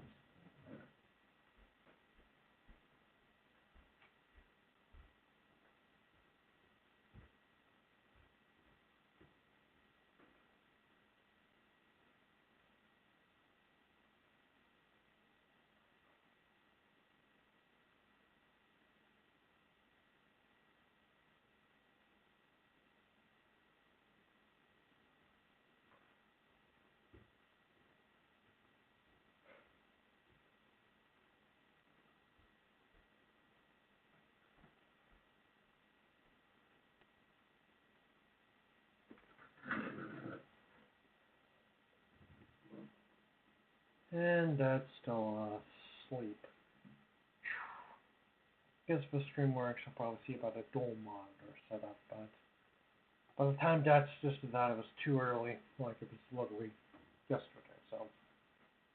And Dad's still asleep. I guess if the stream works, I'll probably see about a dual monitor setup, but by the time Dad suggested that, it was too early, like it was literally yesterday, so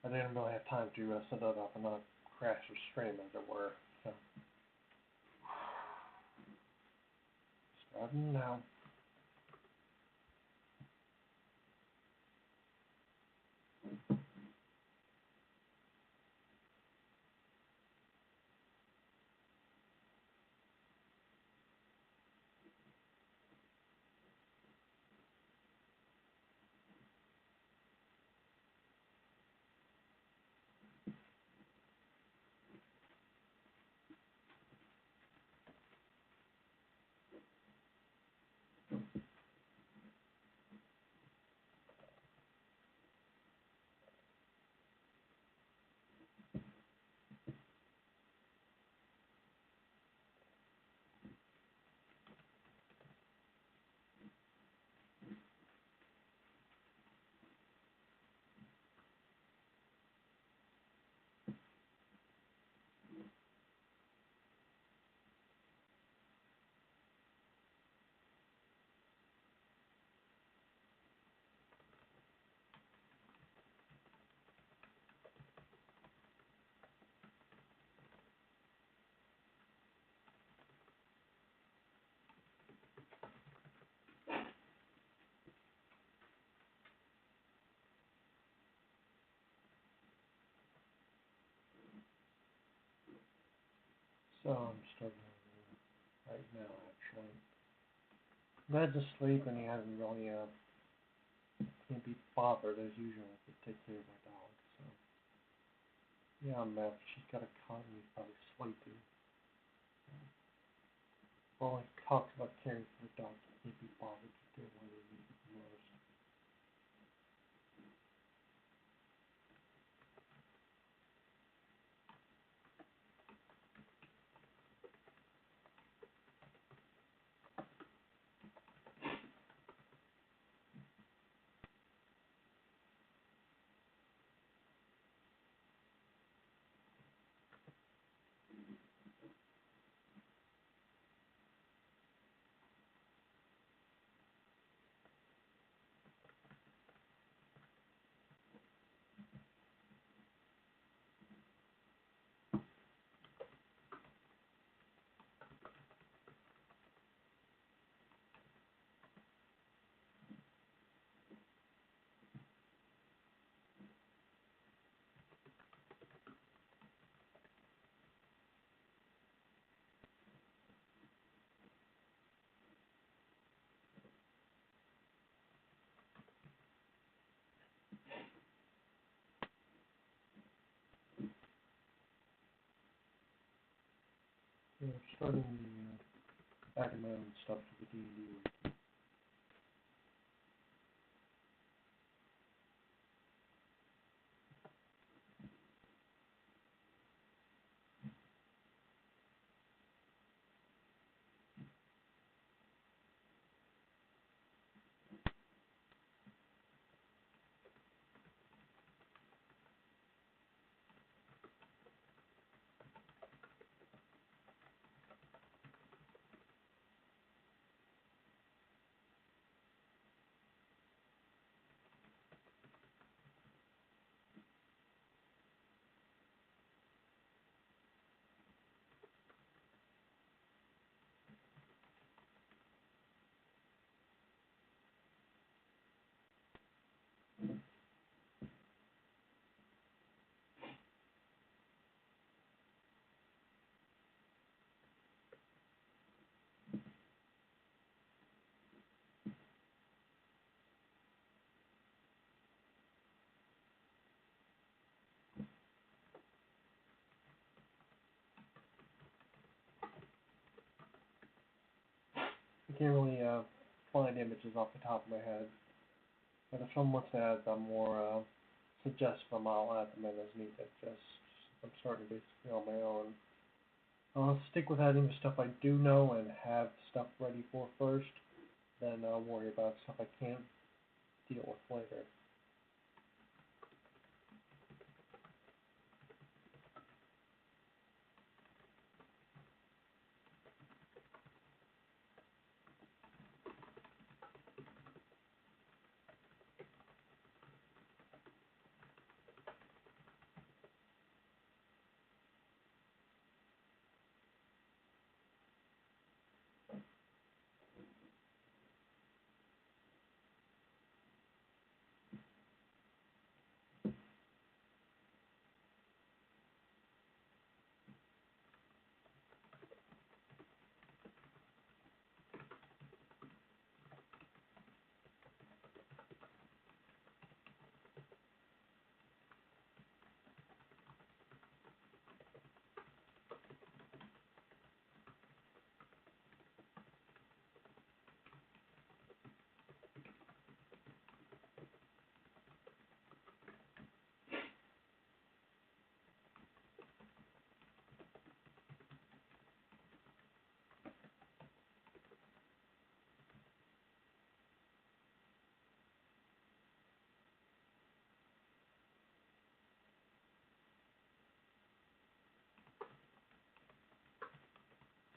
I didn't really have time to set that up and not crash the stream, as it were. So, starting now. I'm starting right now, actually. Ned's asleep and he hasn't really, can't be bothered as usual to take care of my dog, so. Yeah, Meth, she's got a cot and he's probably sleeping. Well, he talks about caring for the dog, he can't be bothered to do what he needs the most. Yeah, starting adding my own stuff to the D&D wiki. I can't really find images off the top of my head, but if someone wants to add some more suggest them, I'll add them in as needed. I'm starting basically on my own. I'll stick with adding the stuff I do know and have stuff ready for first, then I'll worry about stuff I can't deal with later.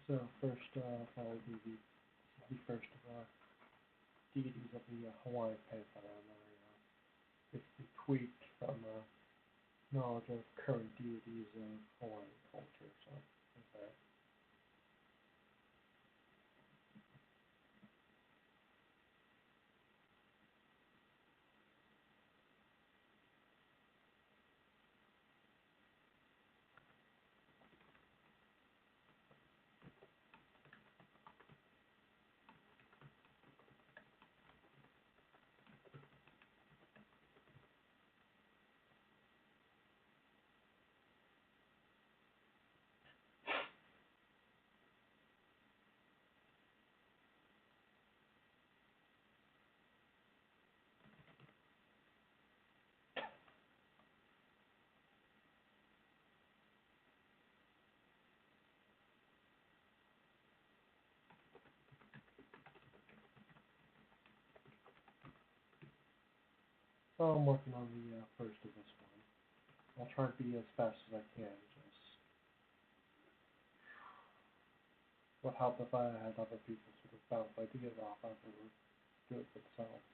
So first, probably the first of deities of the Hawaiian pantheon. Basically tweaked from knowledge of current deities of Hawaiian culture. So, okay. I'm working on the first of this one. I'll try to be as fast as I can. Just would help if I had other people sort of bounce ideas off of or do it themselves.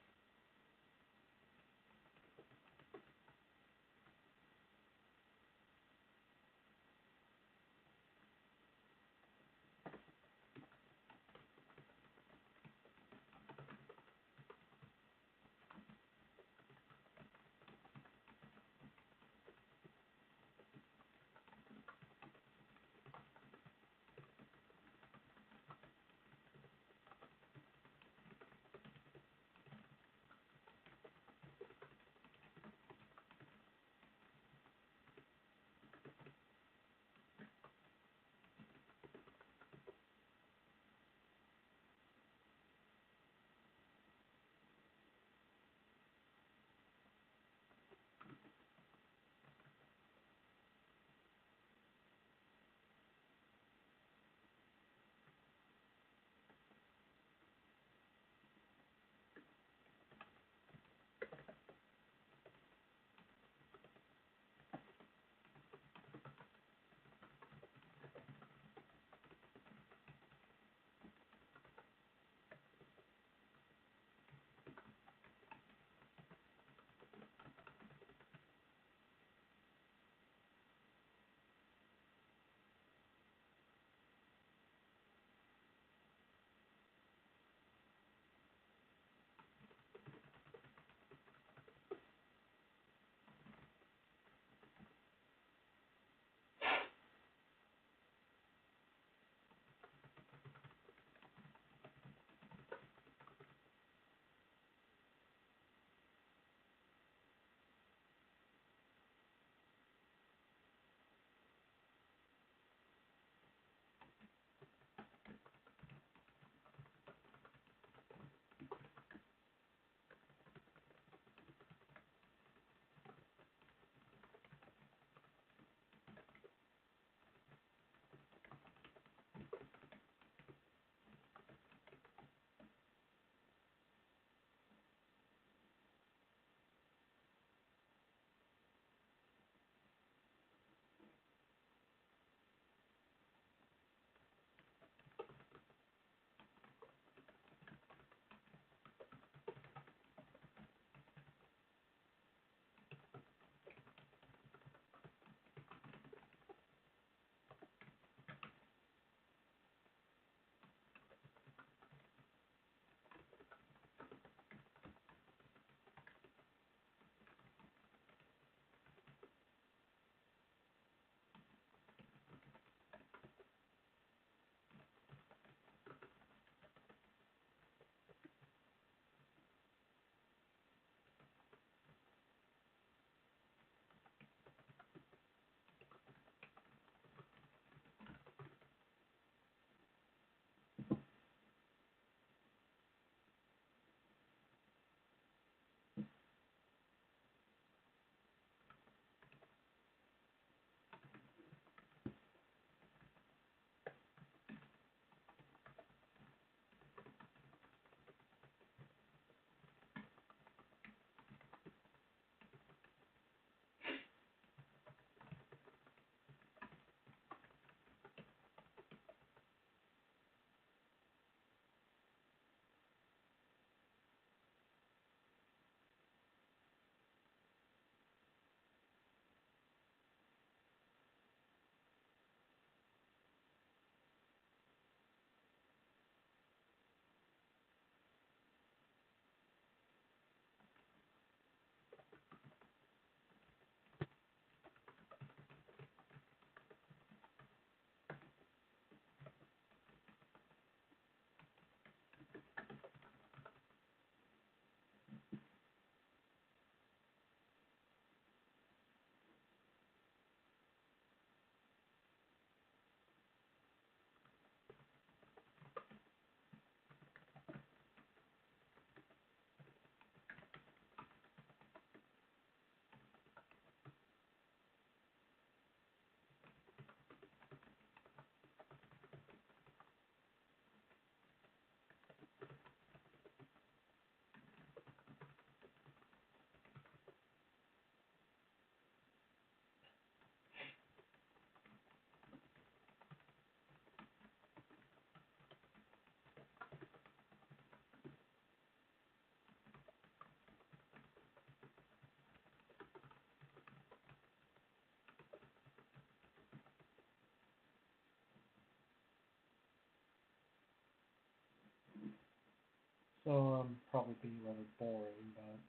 So I'm probably being rather boring, but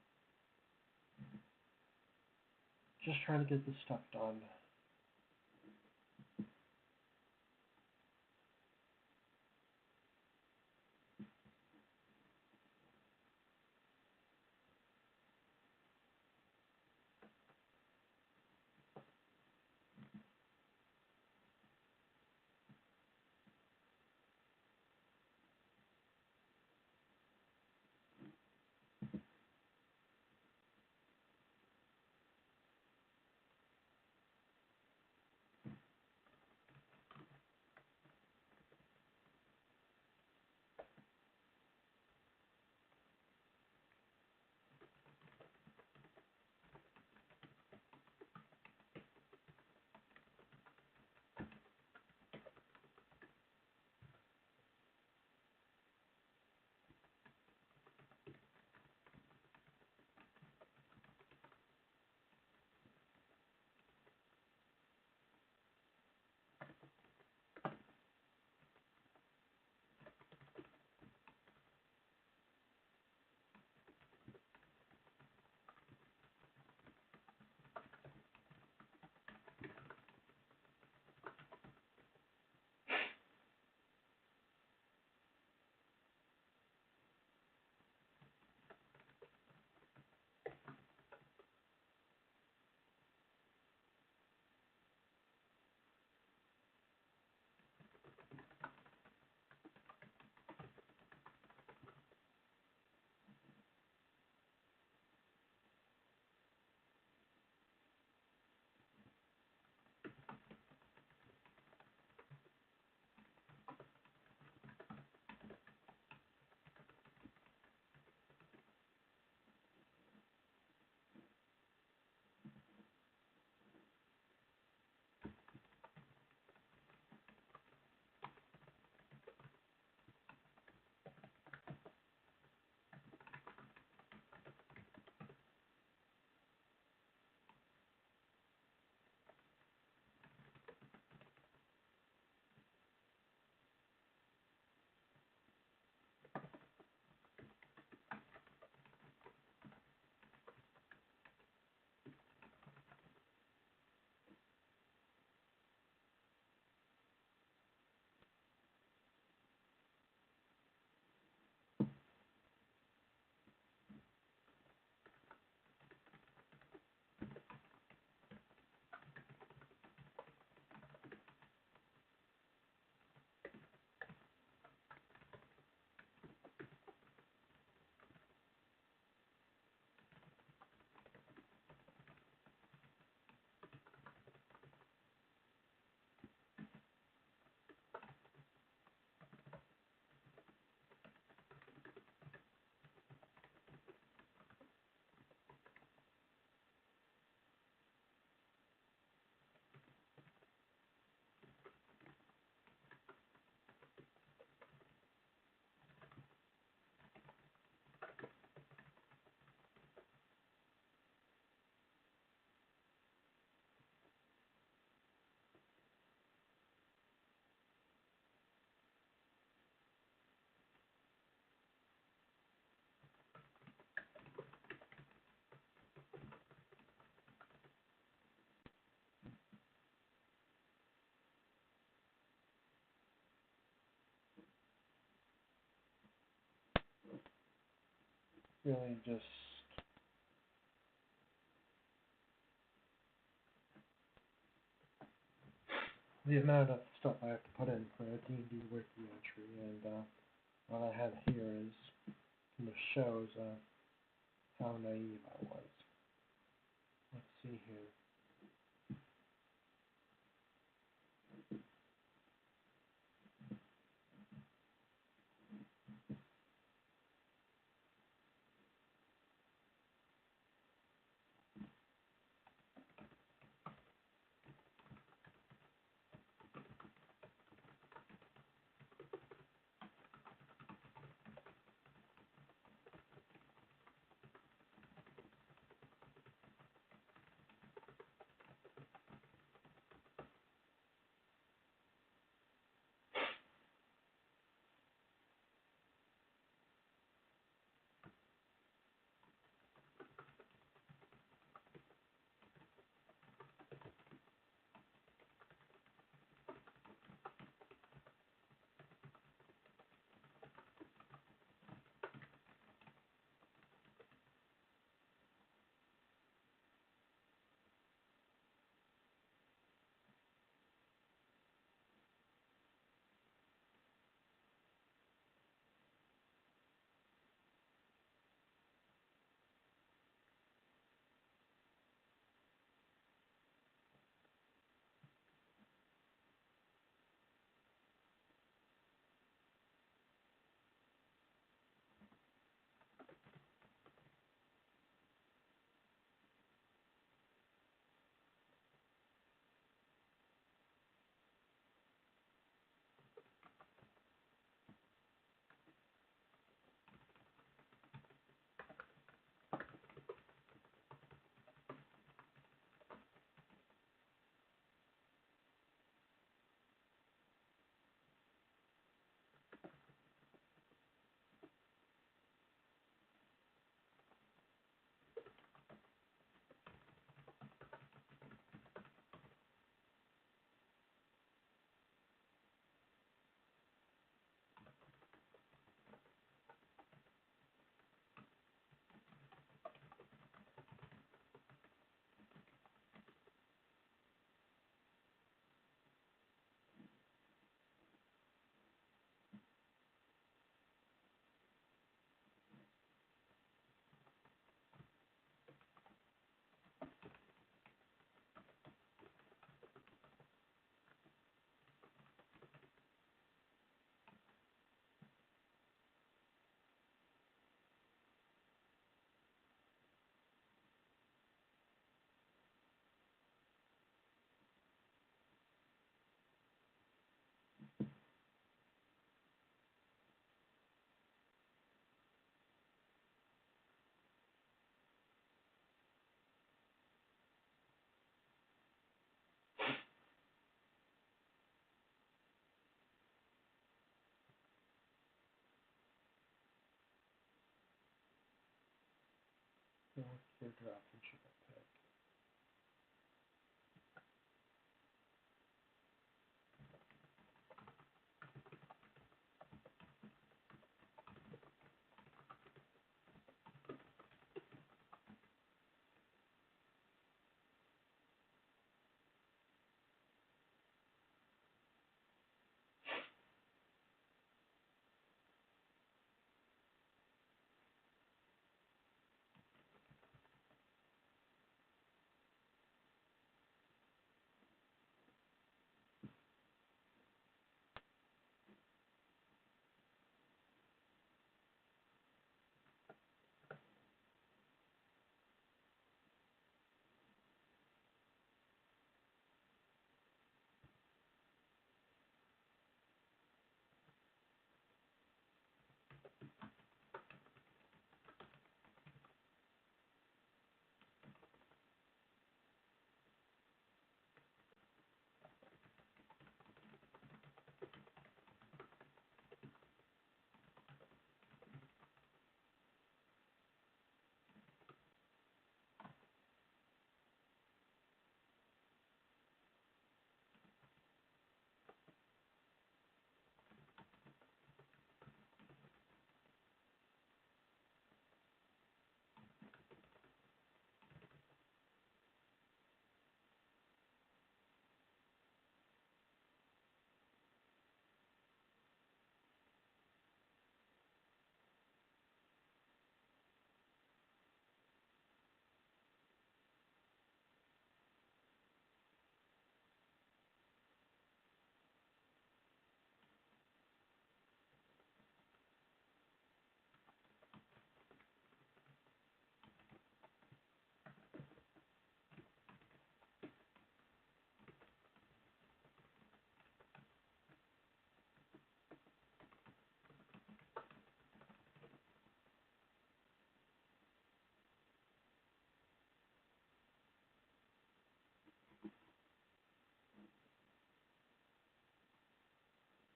just trying to get this stuff done. Really just the amount of stuff I have to put in for a D&D wiki entry, and what I have here is kind of shows how naive I was. Let's see here. So what character option should I pick?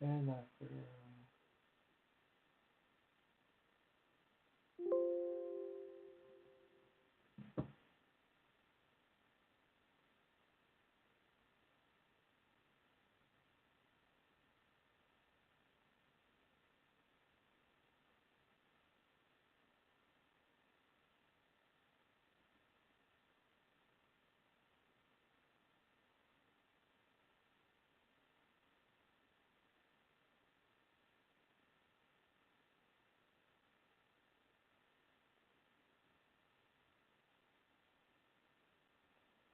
And after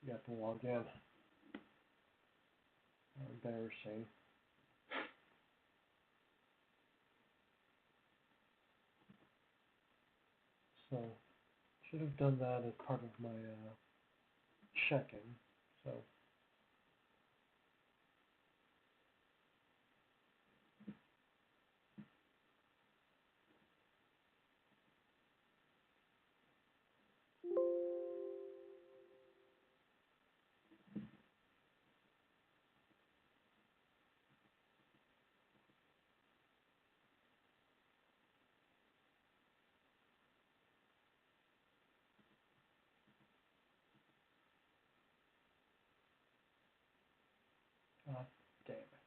you have to log in. Embarrassing. So should have done that as part of my check-in. So damn it.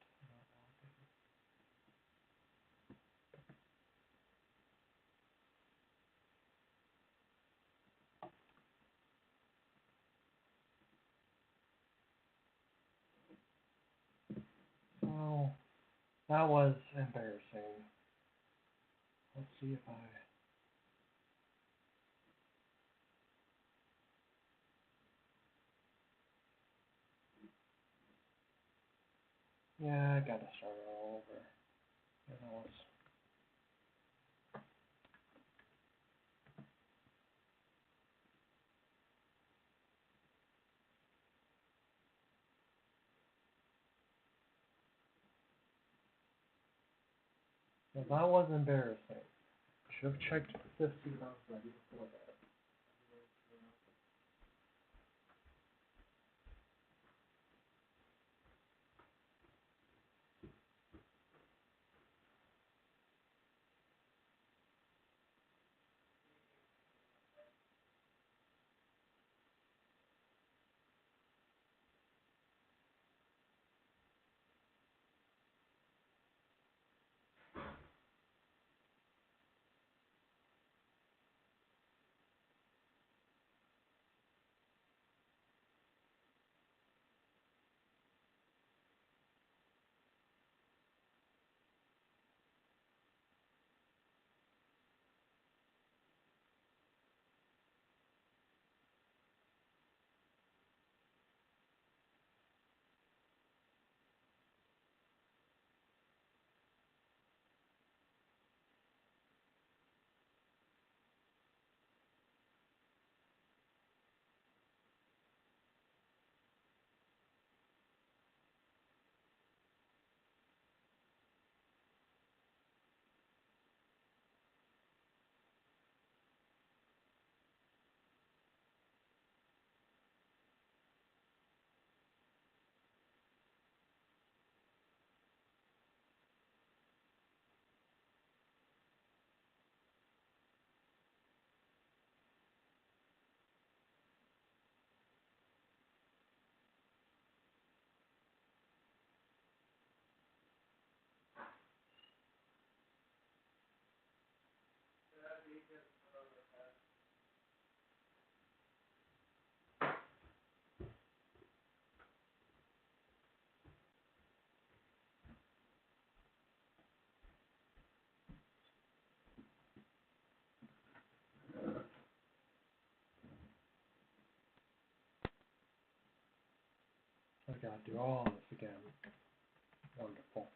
So that was embarrassing. Let's see if I. Yeah, I gotta start it all over. Yeah, that was embarrassing. Should have checked this see if I was ready before that. I gotta do all this again. Wonderful.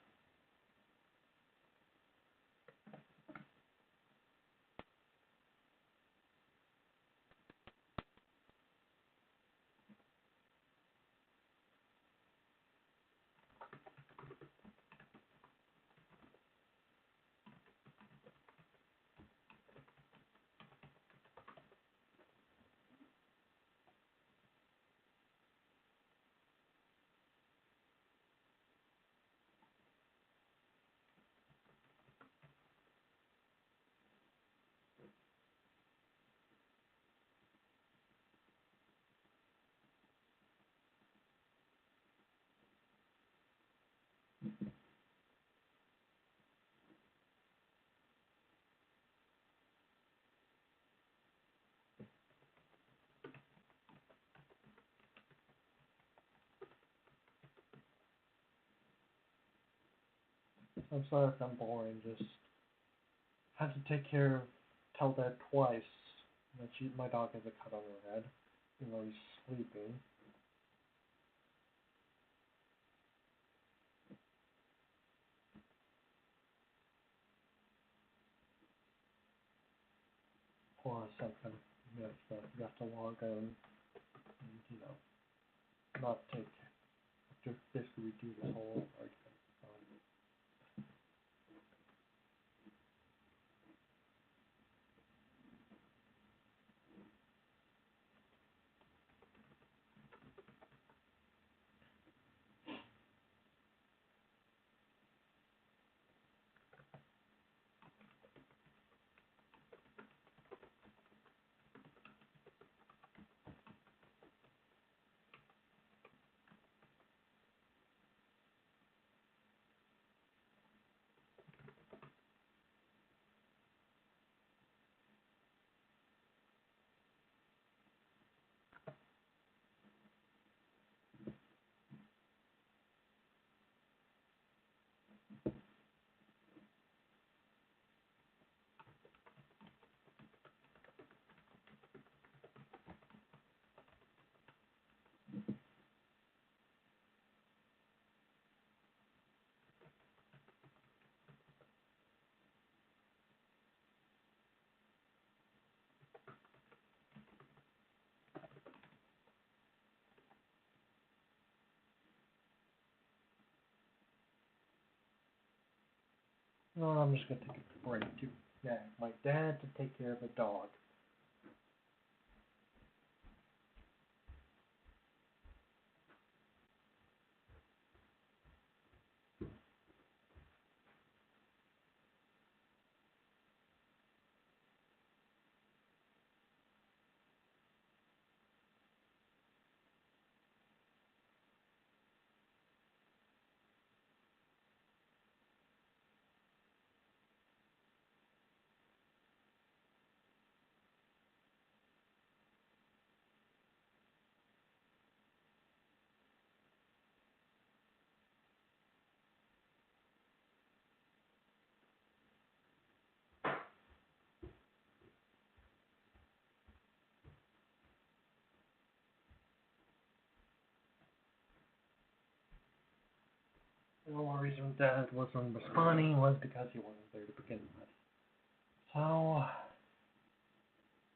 I'm sorry if I'm boring, just had to tell Dad twice that my dog has a cut on her head, even though he's sleeping. Hold on a second. You have to log in and, not just basically do this whole over again. No, I'm just gonna take a break to my dad to take care of a dog. The only reason Dad wasn't responding was because he wasn't there to begin with. So,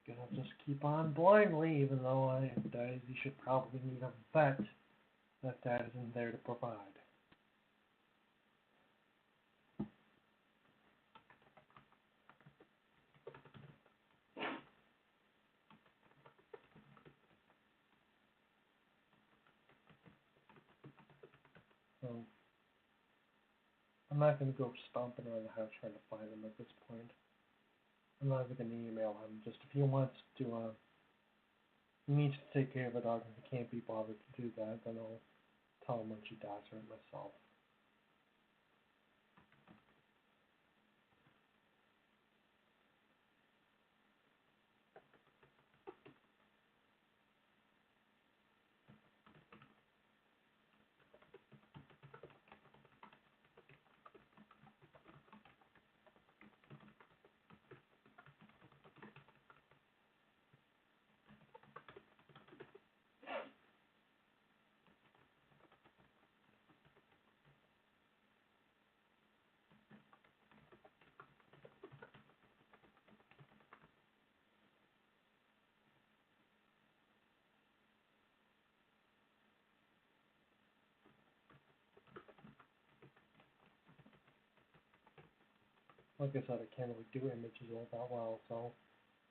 gonna just keep on blindly, even though he should probably need a vet that Dad isn't there to provide. So, I'm not gonna go stomping around the house trying to find him at this point. I'm not even gonna email him. Just if he wants to, he needs to take care of a dog and he can't be bothered to do that, then I'll tell him when she dies or myself. like I said, I can't really do images all that well, so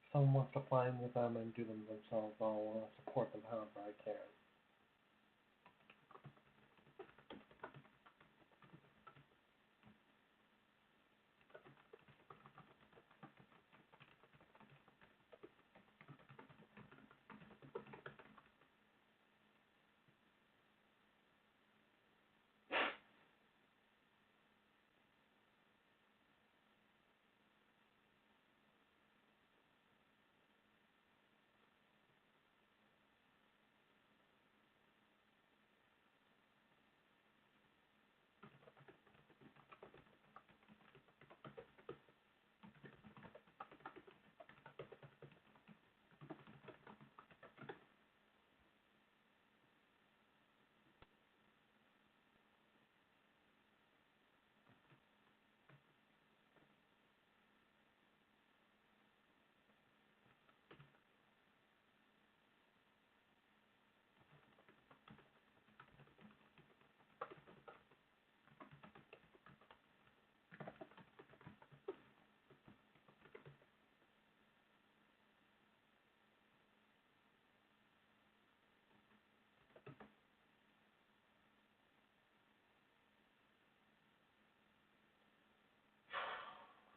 if someone wants to find with them and do them themselves, I'll support them however I can.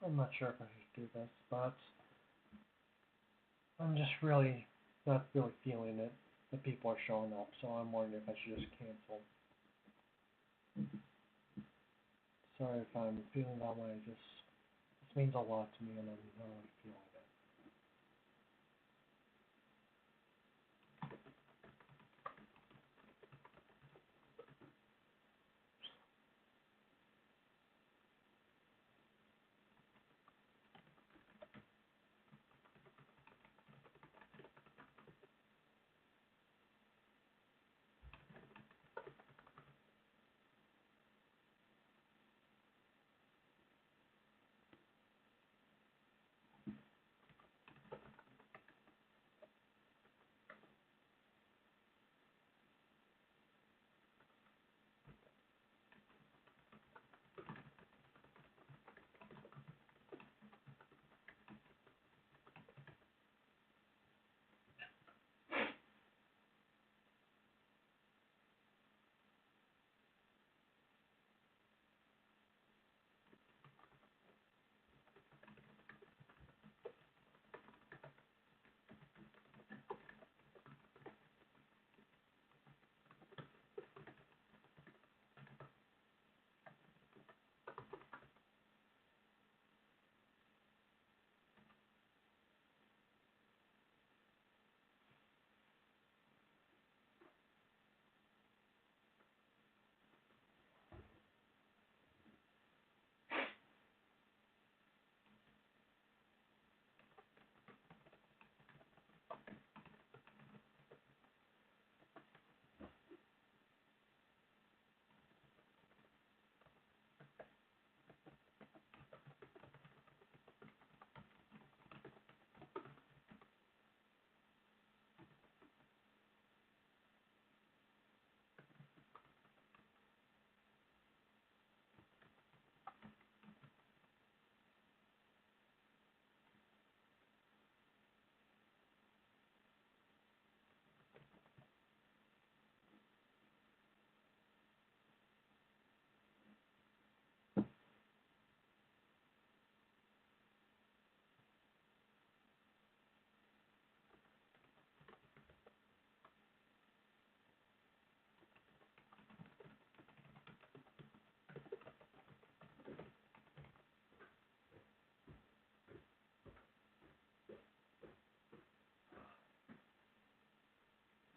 I'm not sure if I should do this, but I'm just really not really feeling it. The people are showing up, so I'm wondering if I should just cancel. Sorry if I'm feeling that way. This means a lot to me, and I'm not really feeling it.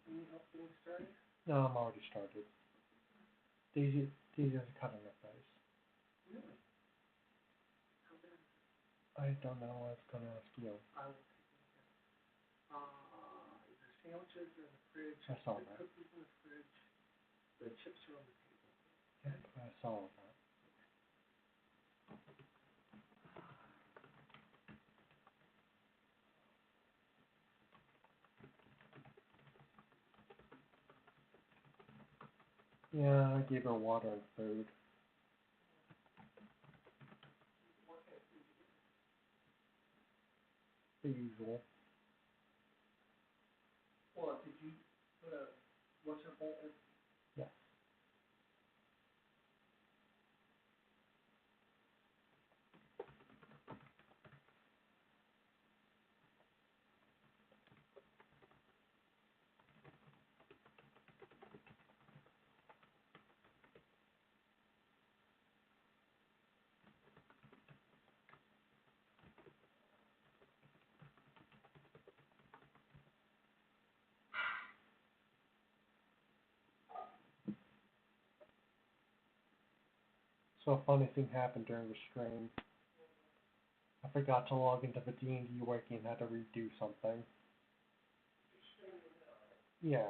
Need help getting started? No, I'm already started. Daisy has a cut on her face. Really? How bad? I don't know. I was going to ask you. I will take a look at it. The sandwiches are in the fridge. I saw the that. cookies in the fridge. The chips are on the table. Yeah, I saw that. Yeah, I gave her water and food. What kind of food The usual. Well, did you put a, what's her fault? Yes. So a funny thing happened during the stream. I forgot to log into the D&D wiki and had to redo something. Yeah.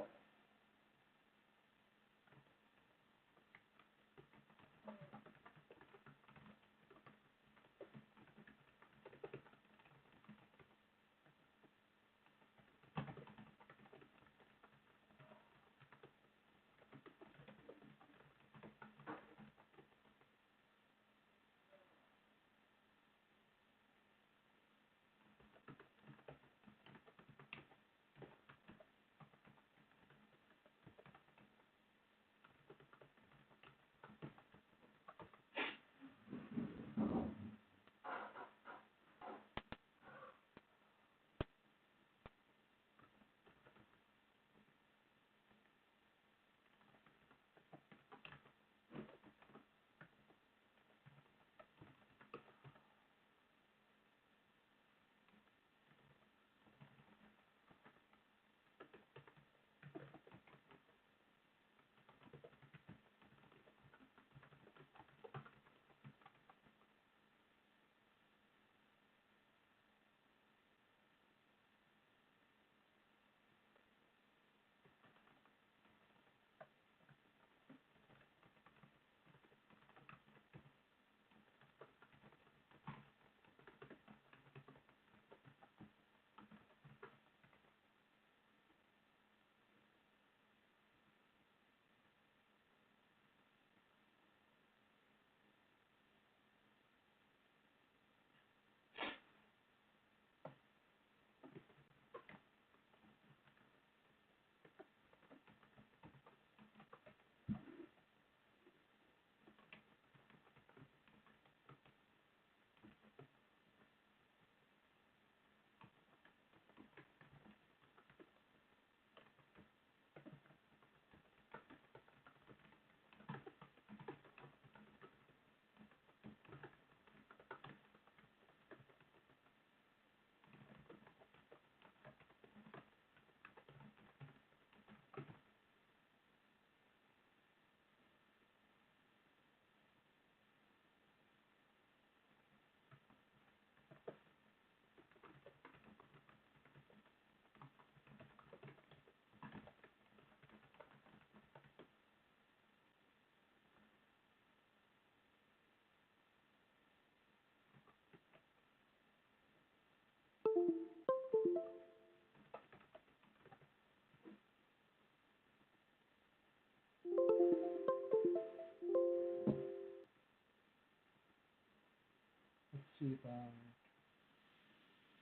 Let's see if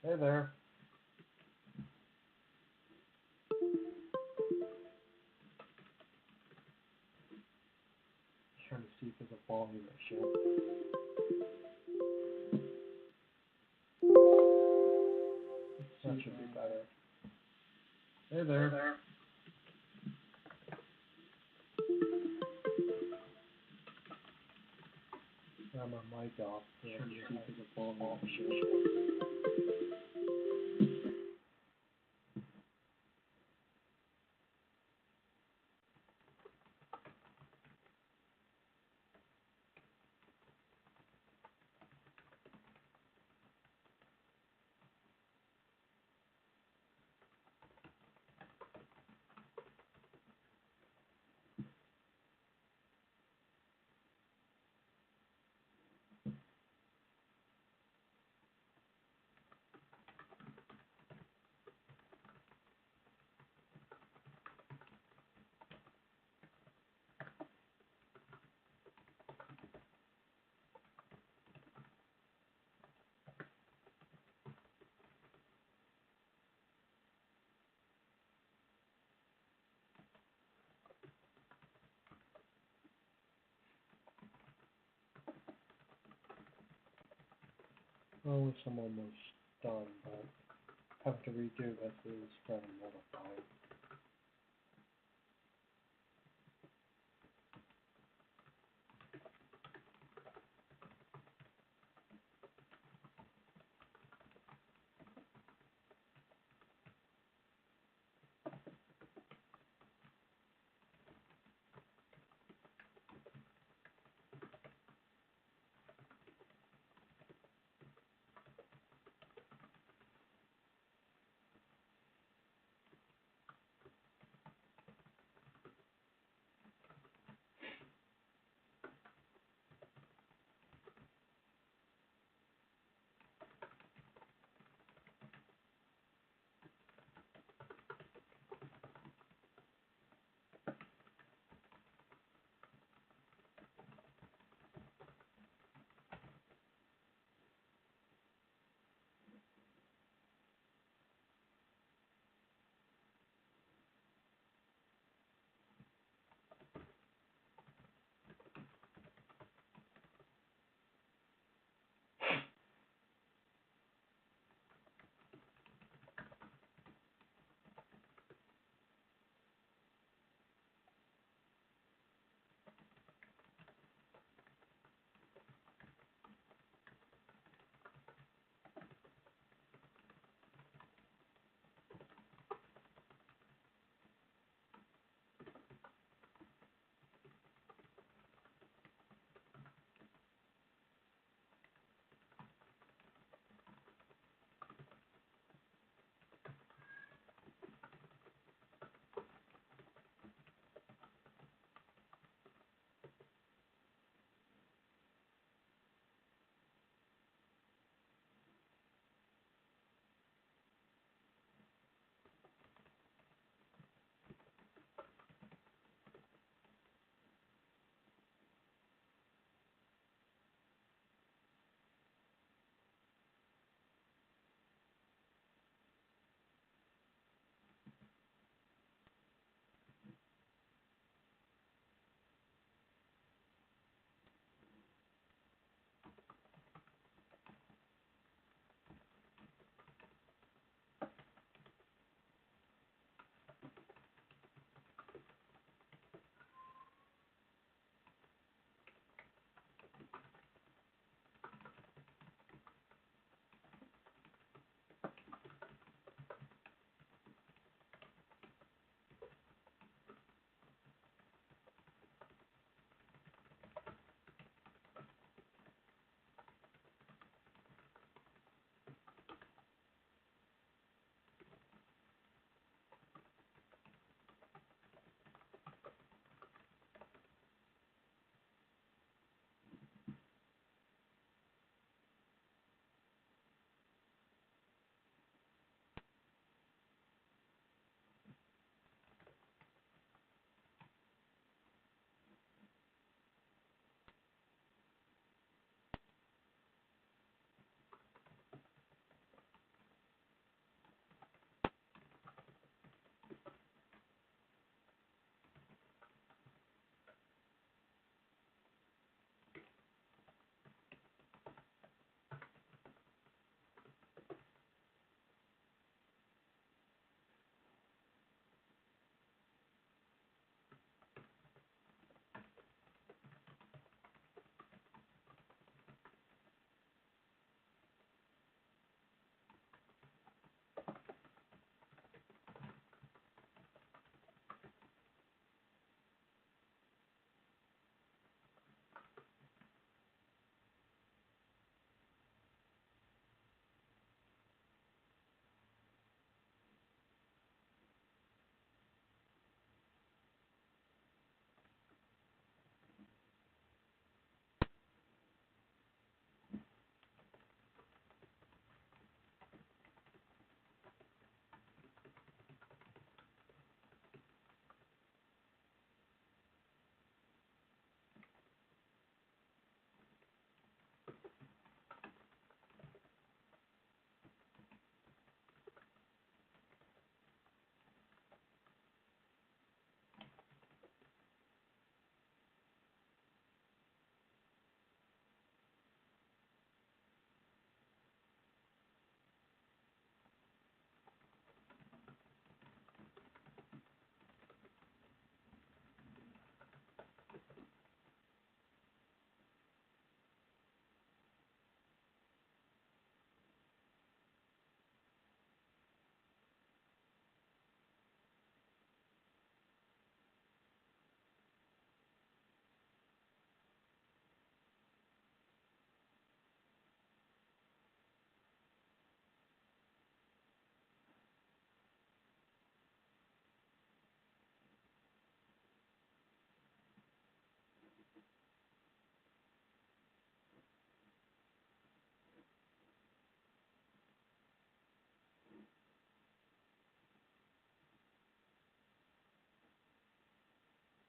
Hey there. Just trying to see if there's a volume issue. That should be better. Hey there. There. Turn my mic off. Trying to see if there's a volume issue. I wish I'm almost done, but having to redo this is kind of mortifying.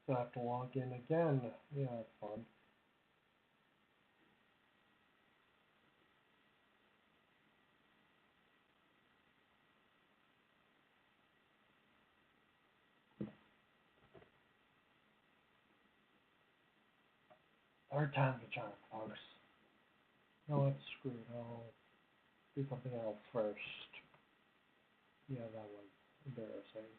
So I have to log in again. Yeah, that's fun. Third time's a charm, folks. No, let's screw it. I'll do something else first. Yeah, that was embarrassing.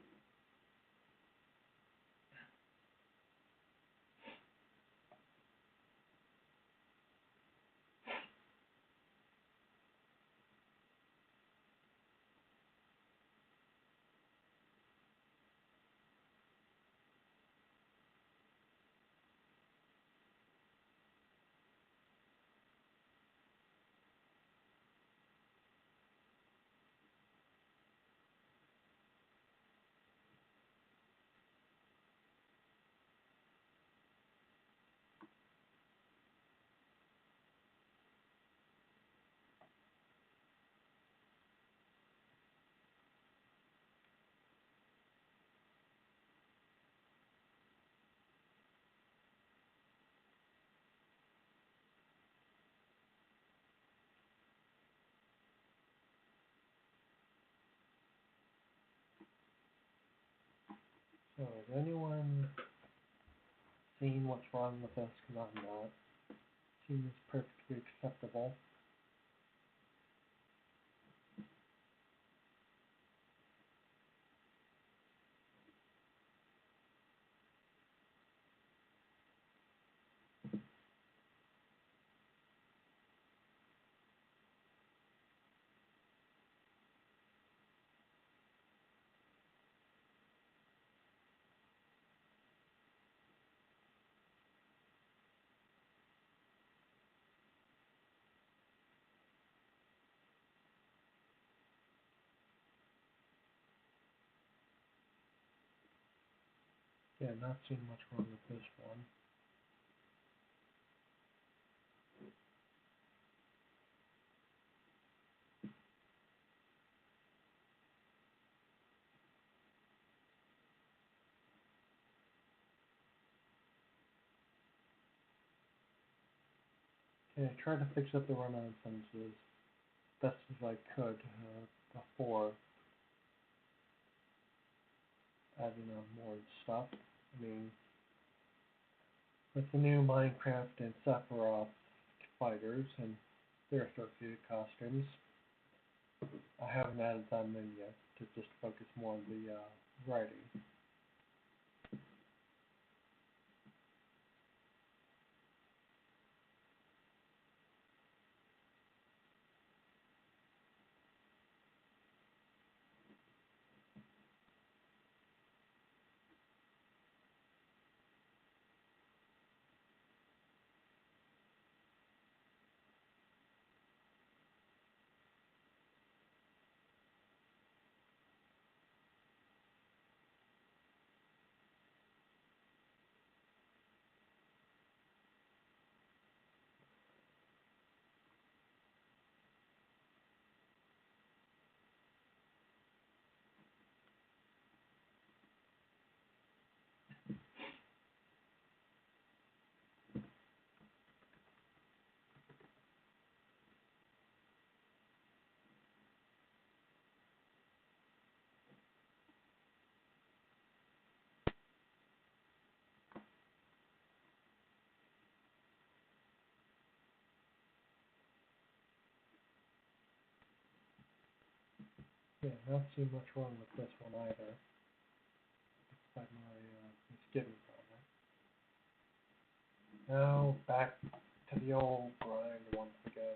So, has anyone seen what's wrong with this? Because I'm not. Seems perfectly acceptable. Yeah, not seeing much wrong with this one. Okay, I tried to fix up the run-on sentences best as I could before adding on more stuff. I mean, with the new Minecraft and Sephiroth fighters and their associated costumes, I haven't added them in yet to just focus more on the writing. Yeah, not seeing much wrong with this one either, despite my misgivings on it. Now back to the old grind once again.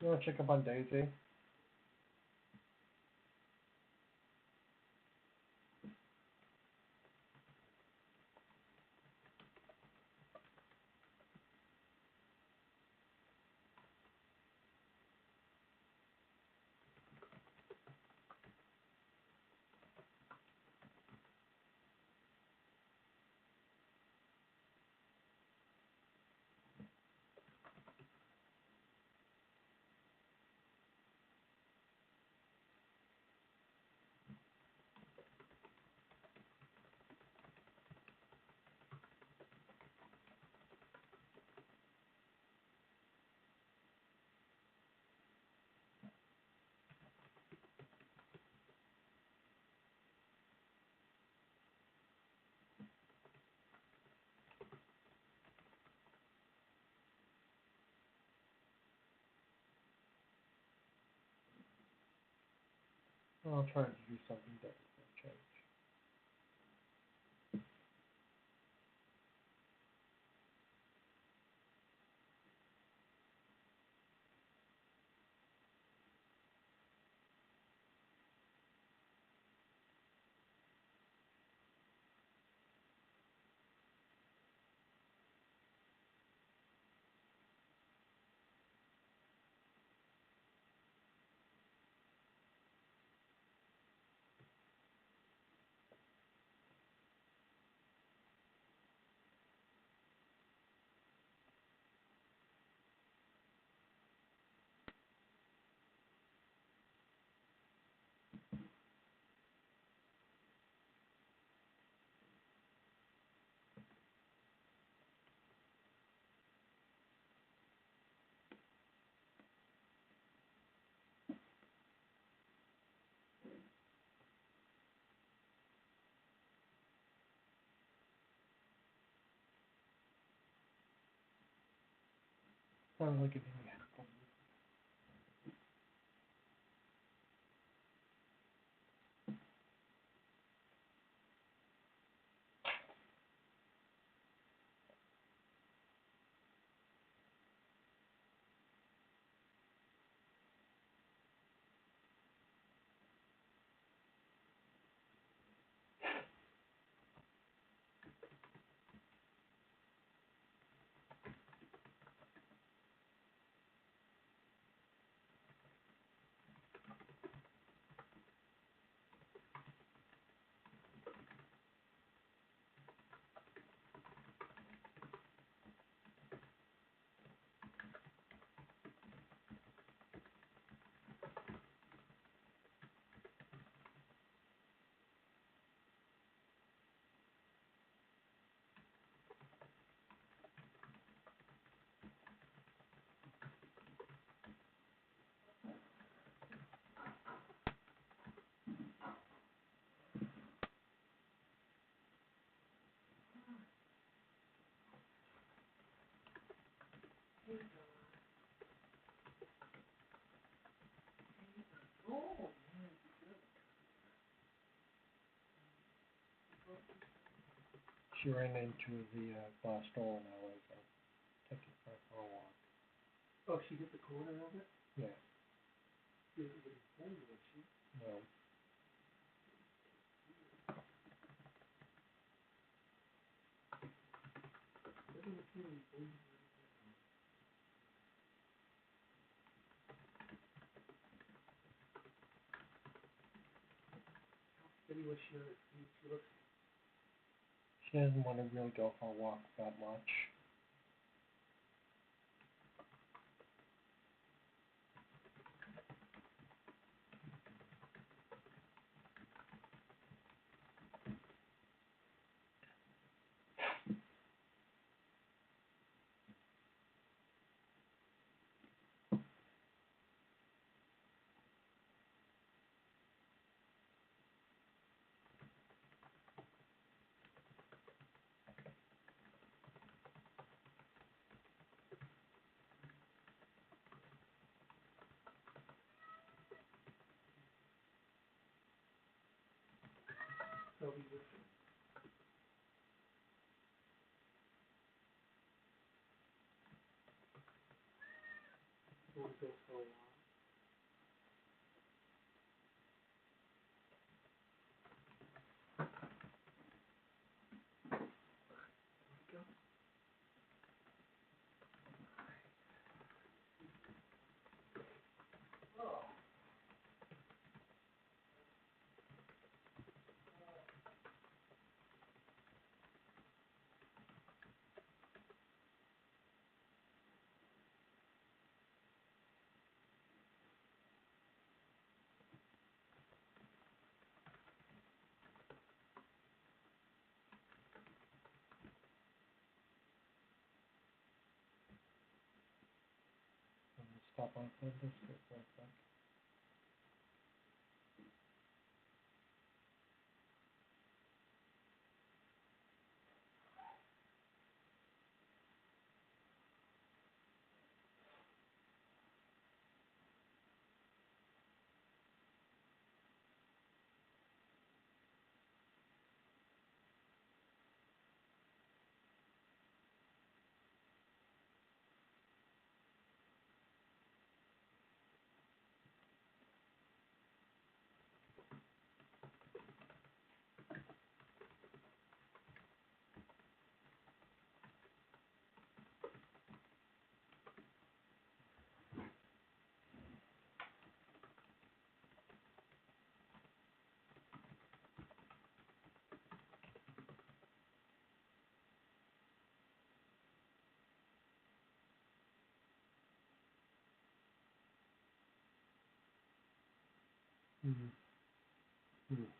You want to check up on Daisy? I'll try to do something different. Change. Sounds like it didn't happen. Oh, man, good. She ran into the glass door and I was taking her for a walk. Oh, she hit the corner of it? Yeah. She didn't get home, was she? No. Doesn't appear to be bleeding right now. How steady was she on her feet? She looks She doesn't want to really go for a walk that much. so be with her. Won't go for a while. stop my phone disconnect for a sec. Mm-hmm. Mm-hmm.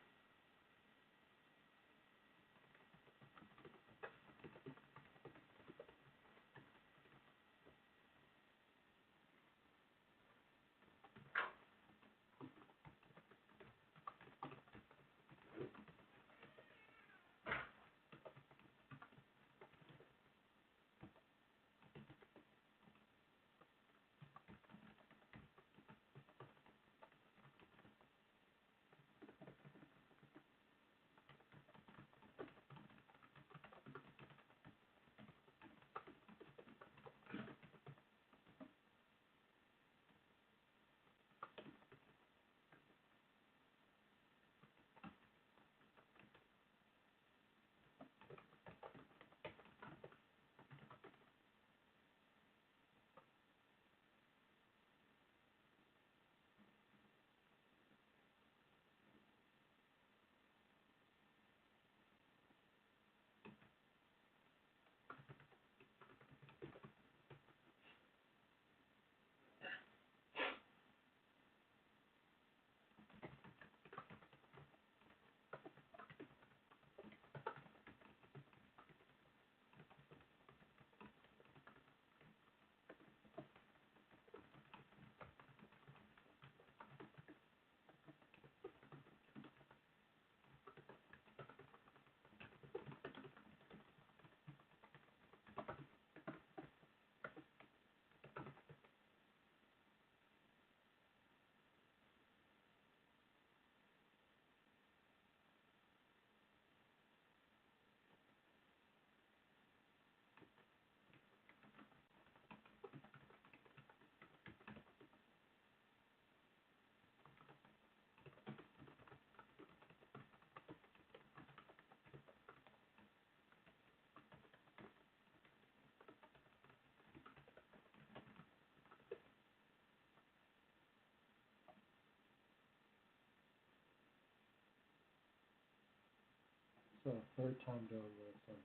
So third time doing this, and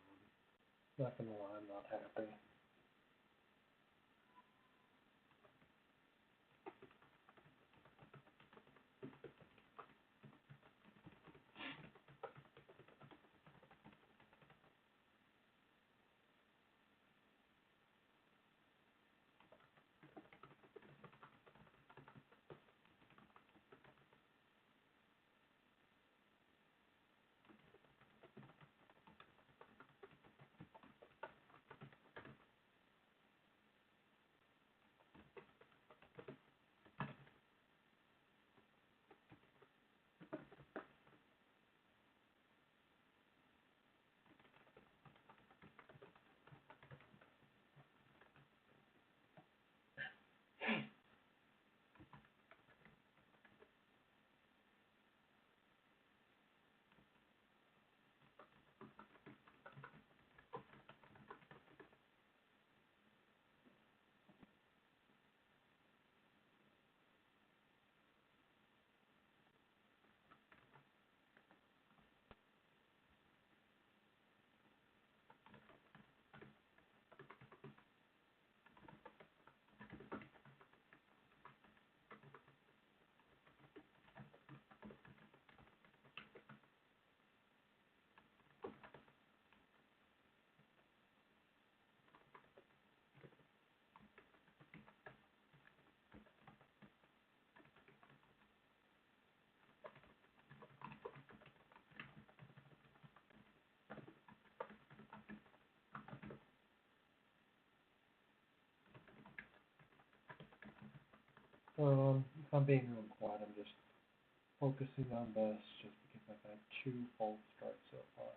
I'm not gonna lie, I'm not happy. If I'm being real quiet, I'm just focusing on this just because I've had 2 false starts so far.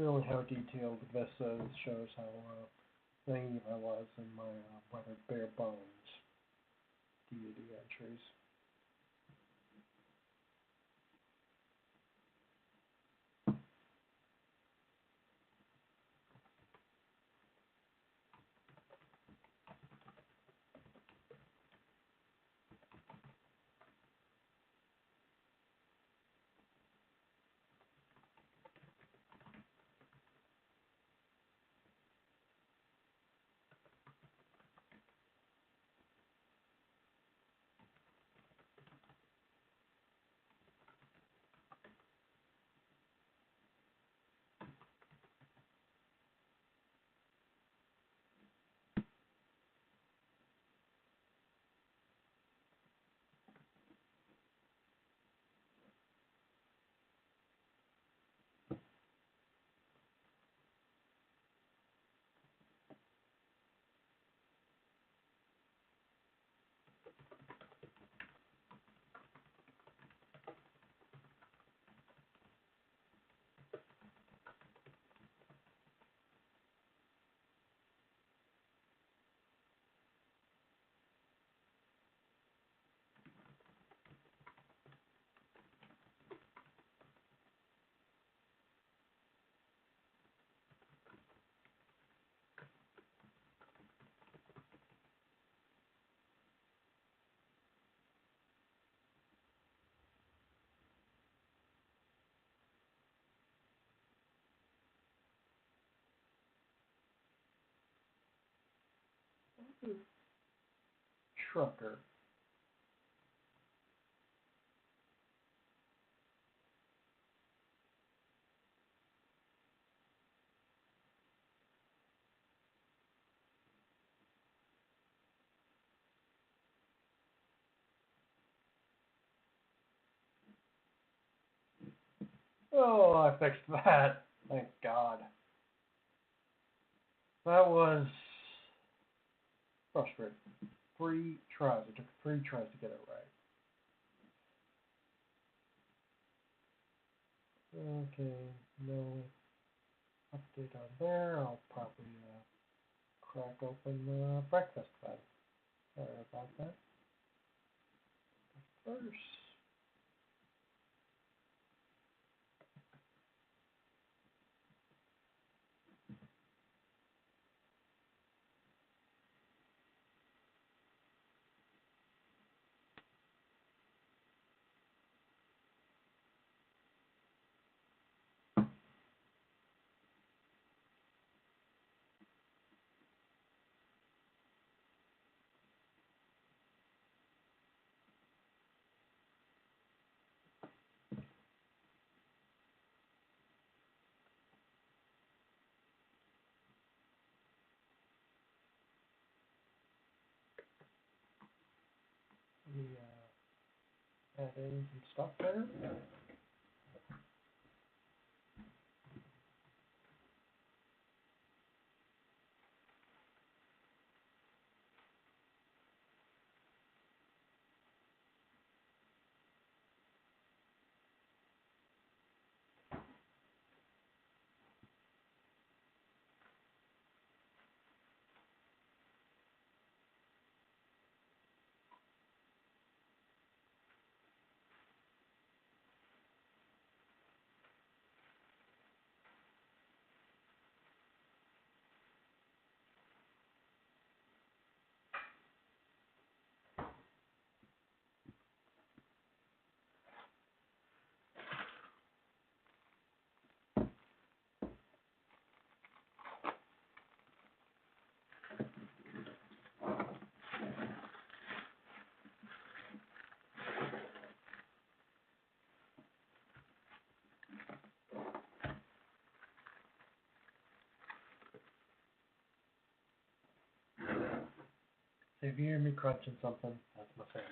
really how detailed this is shows how naive I was in my rather bare bones deity entries. Trucker. Oh, I fixed that. Thank God. That was frustrating. 3 tries. It took 3 tries to get it right. Okay, no update on there. I'll probably crack open breakfast then. Sorry about that. First, let me add in some stuff there. If you hear me crunching something, that's my sandwich.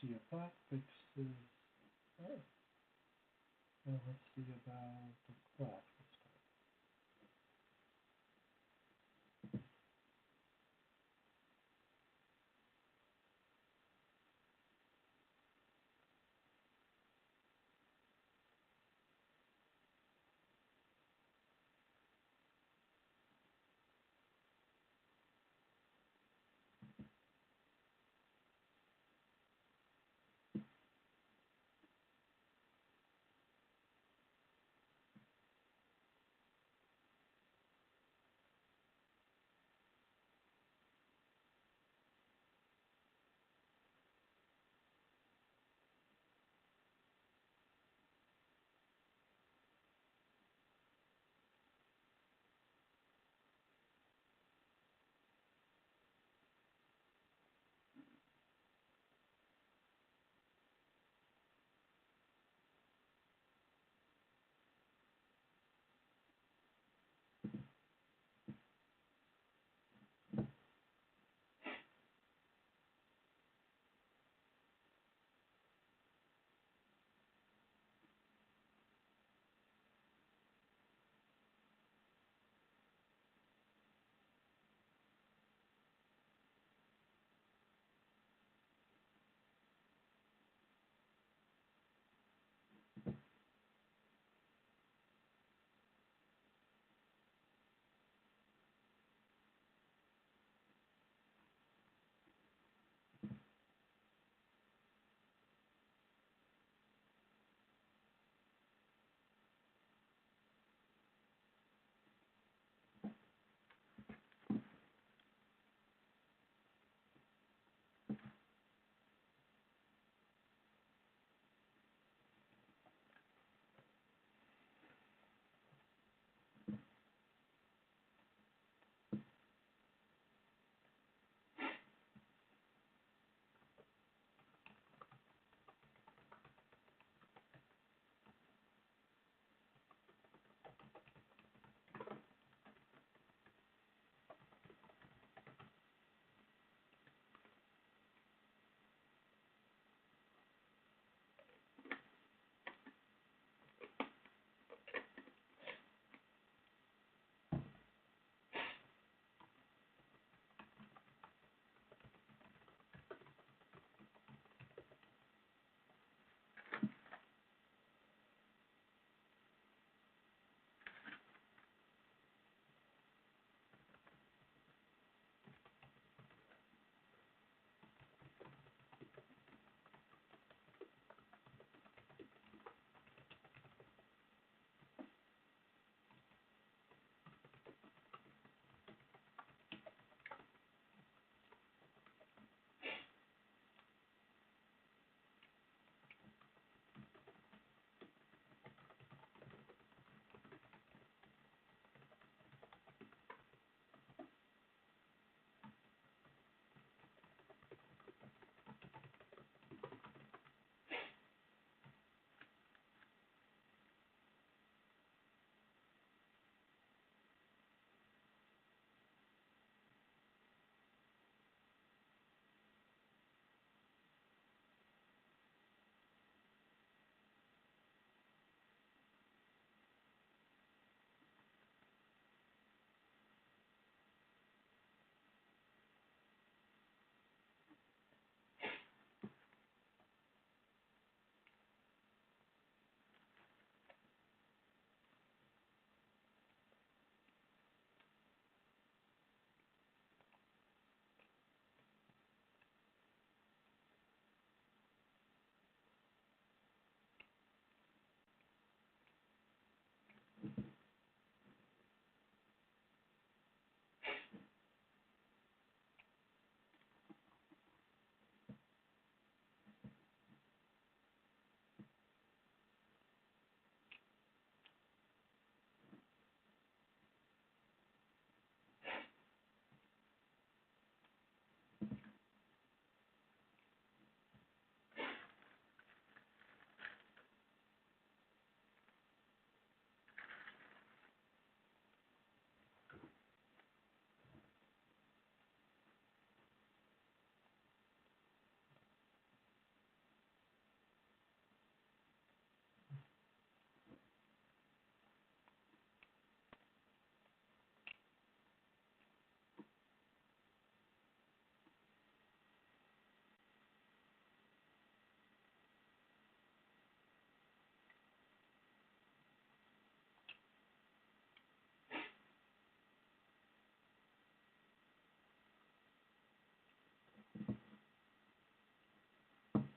see if that fixes that. Now let's see about the class.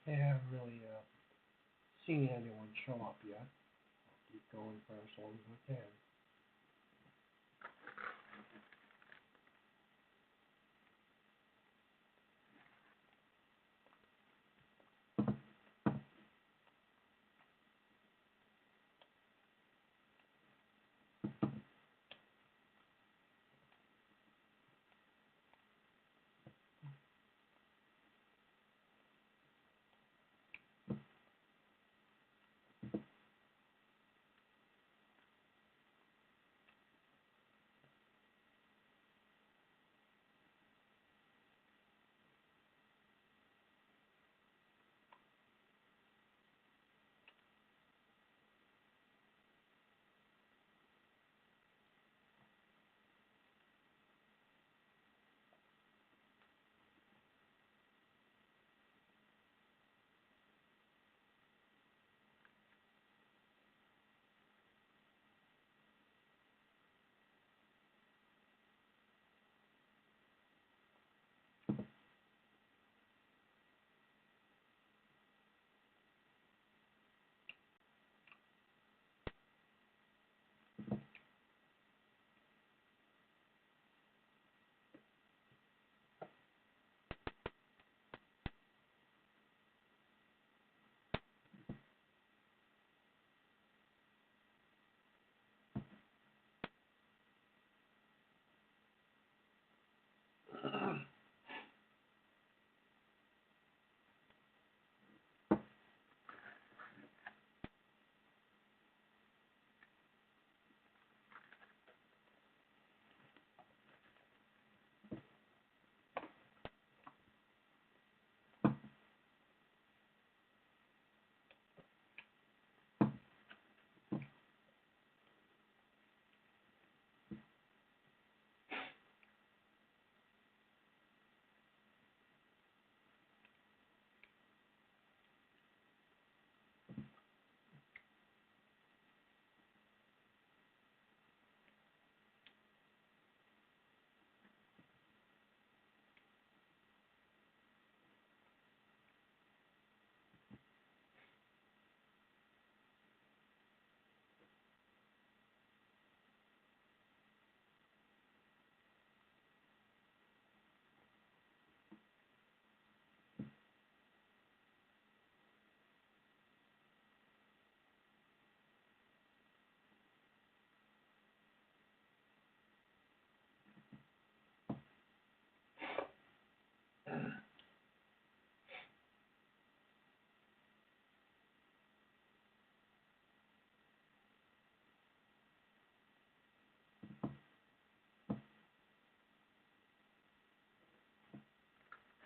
I haven't really seen anyone show up yet. I'll keep going for as long as I can.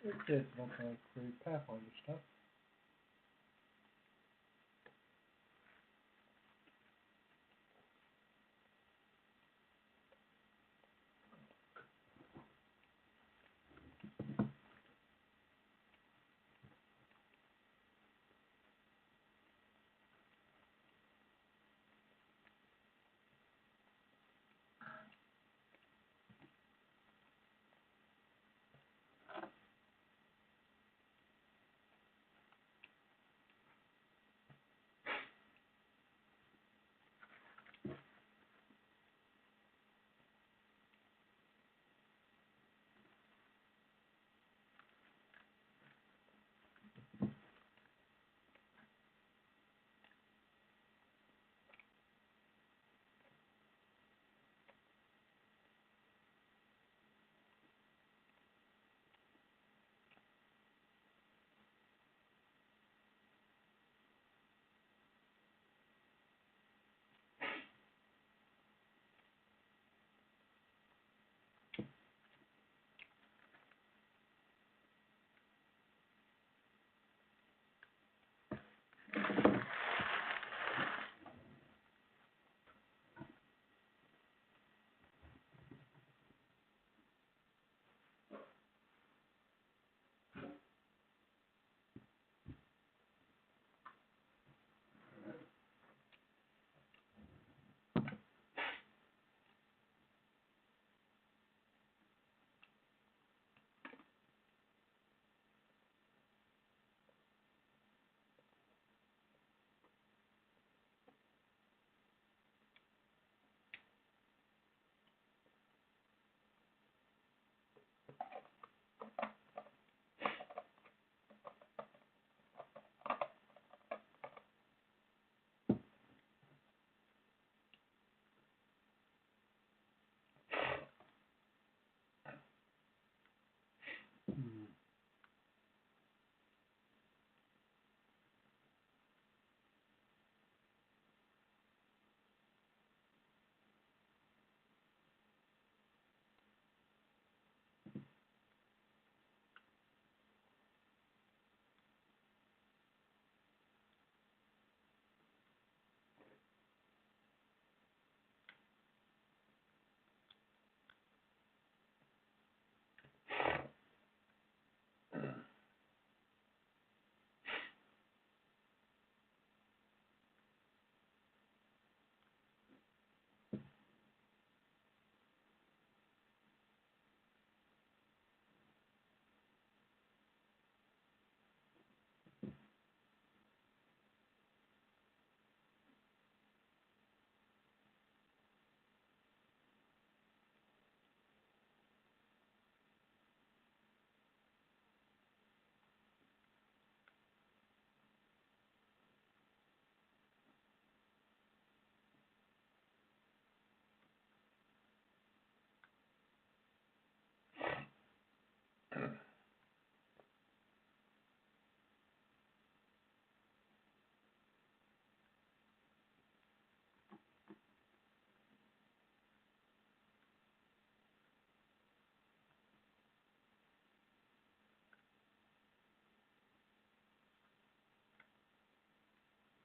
It did look like great Pathfinder stuff.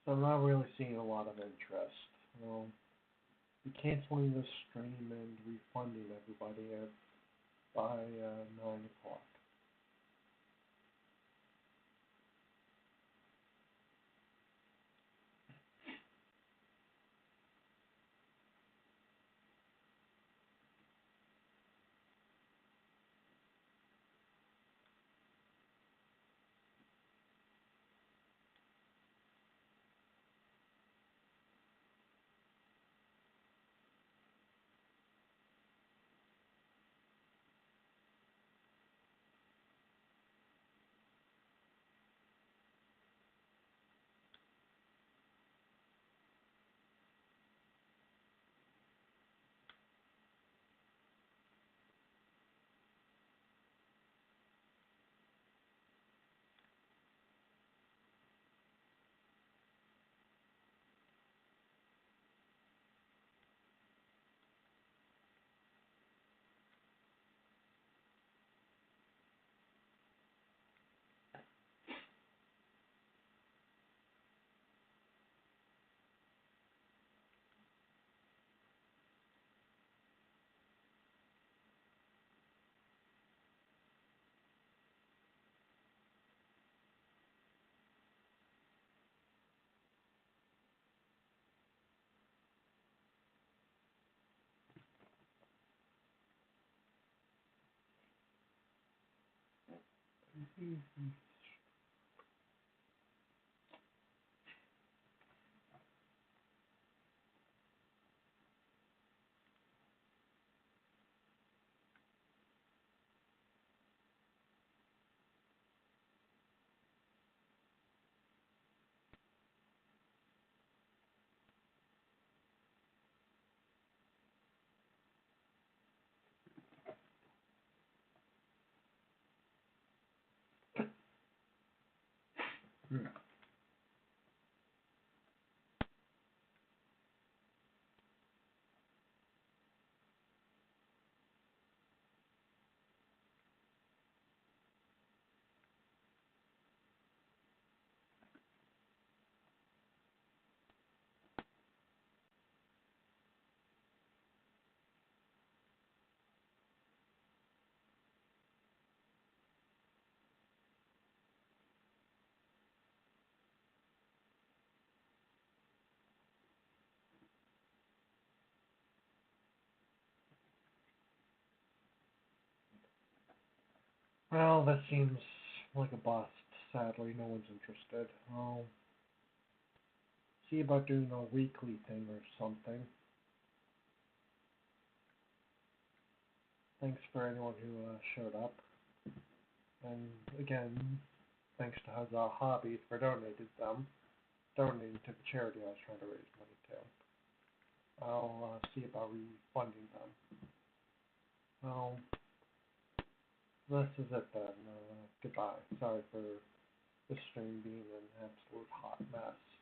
So I'm not really seeing a lot of interest. Well, canceling this stream and refunding everybody by 9 o'clock. Well, that seems like a bust. Sadly, no one's interested. I'll see about doing a weekly thing or something. Thanks for anyone who showed up. And again, thanks to Huzzah Hobbies for donating to the charity I was trying to raise money to. I'll see about refunding them. Well, this is it then. Goodbye. Sorry for this stream being an absolute hot mess.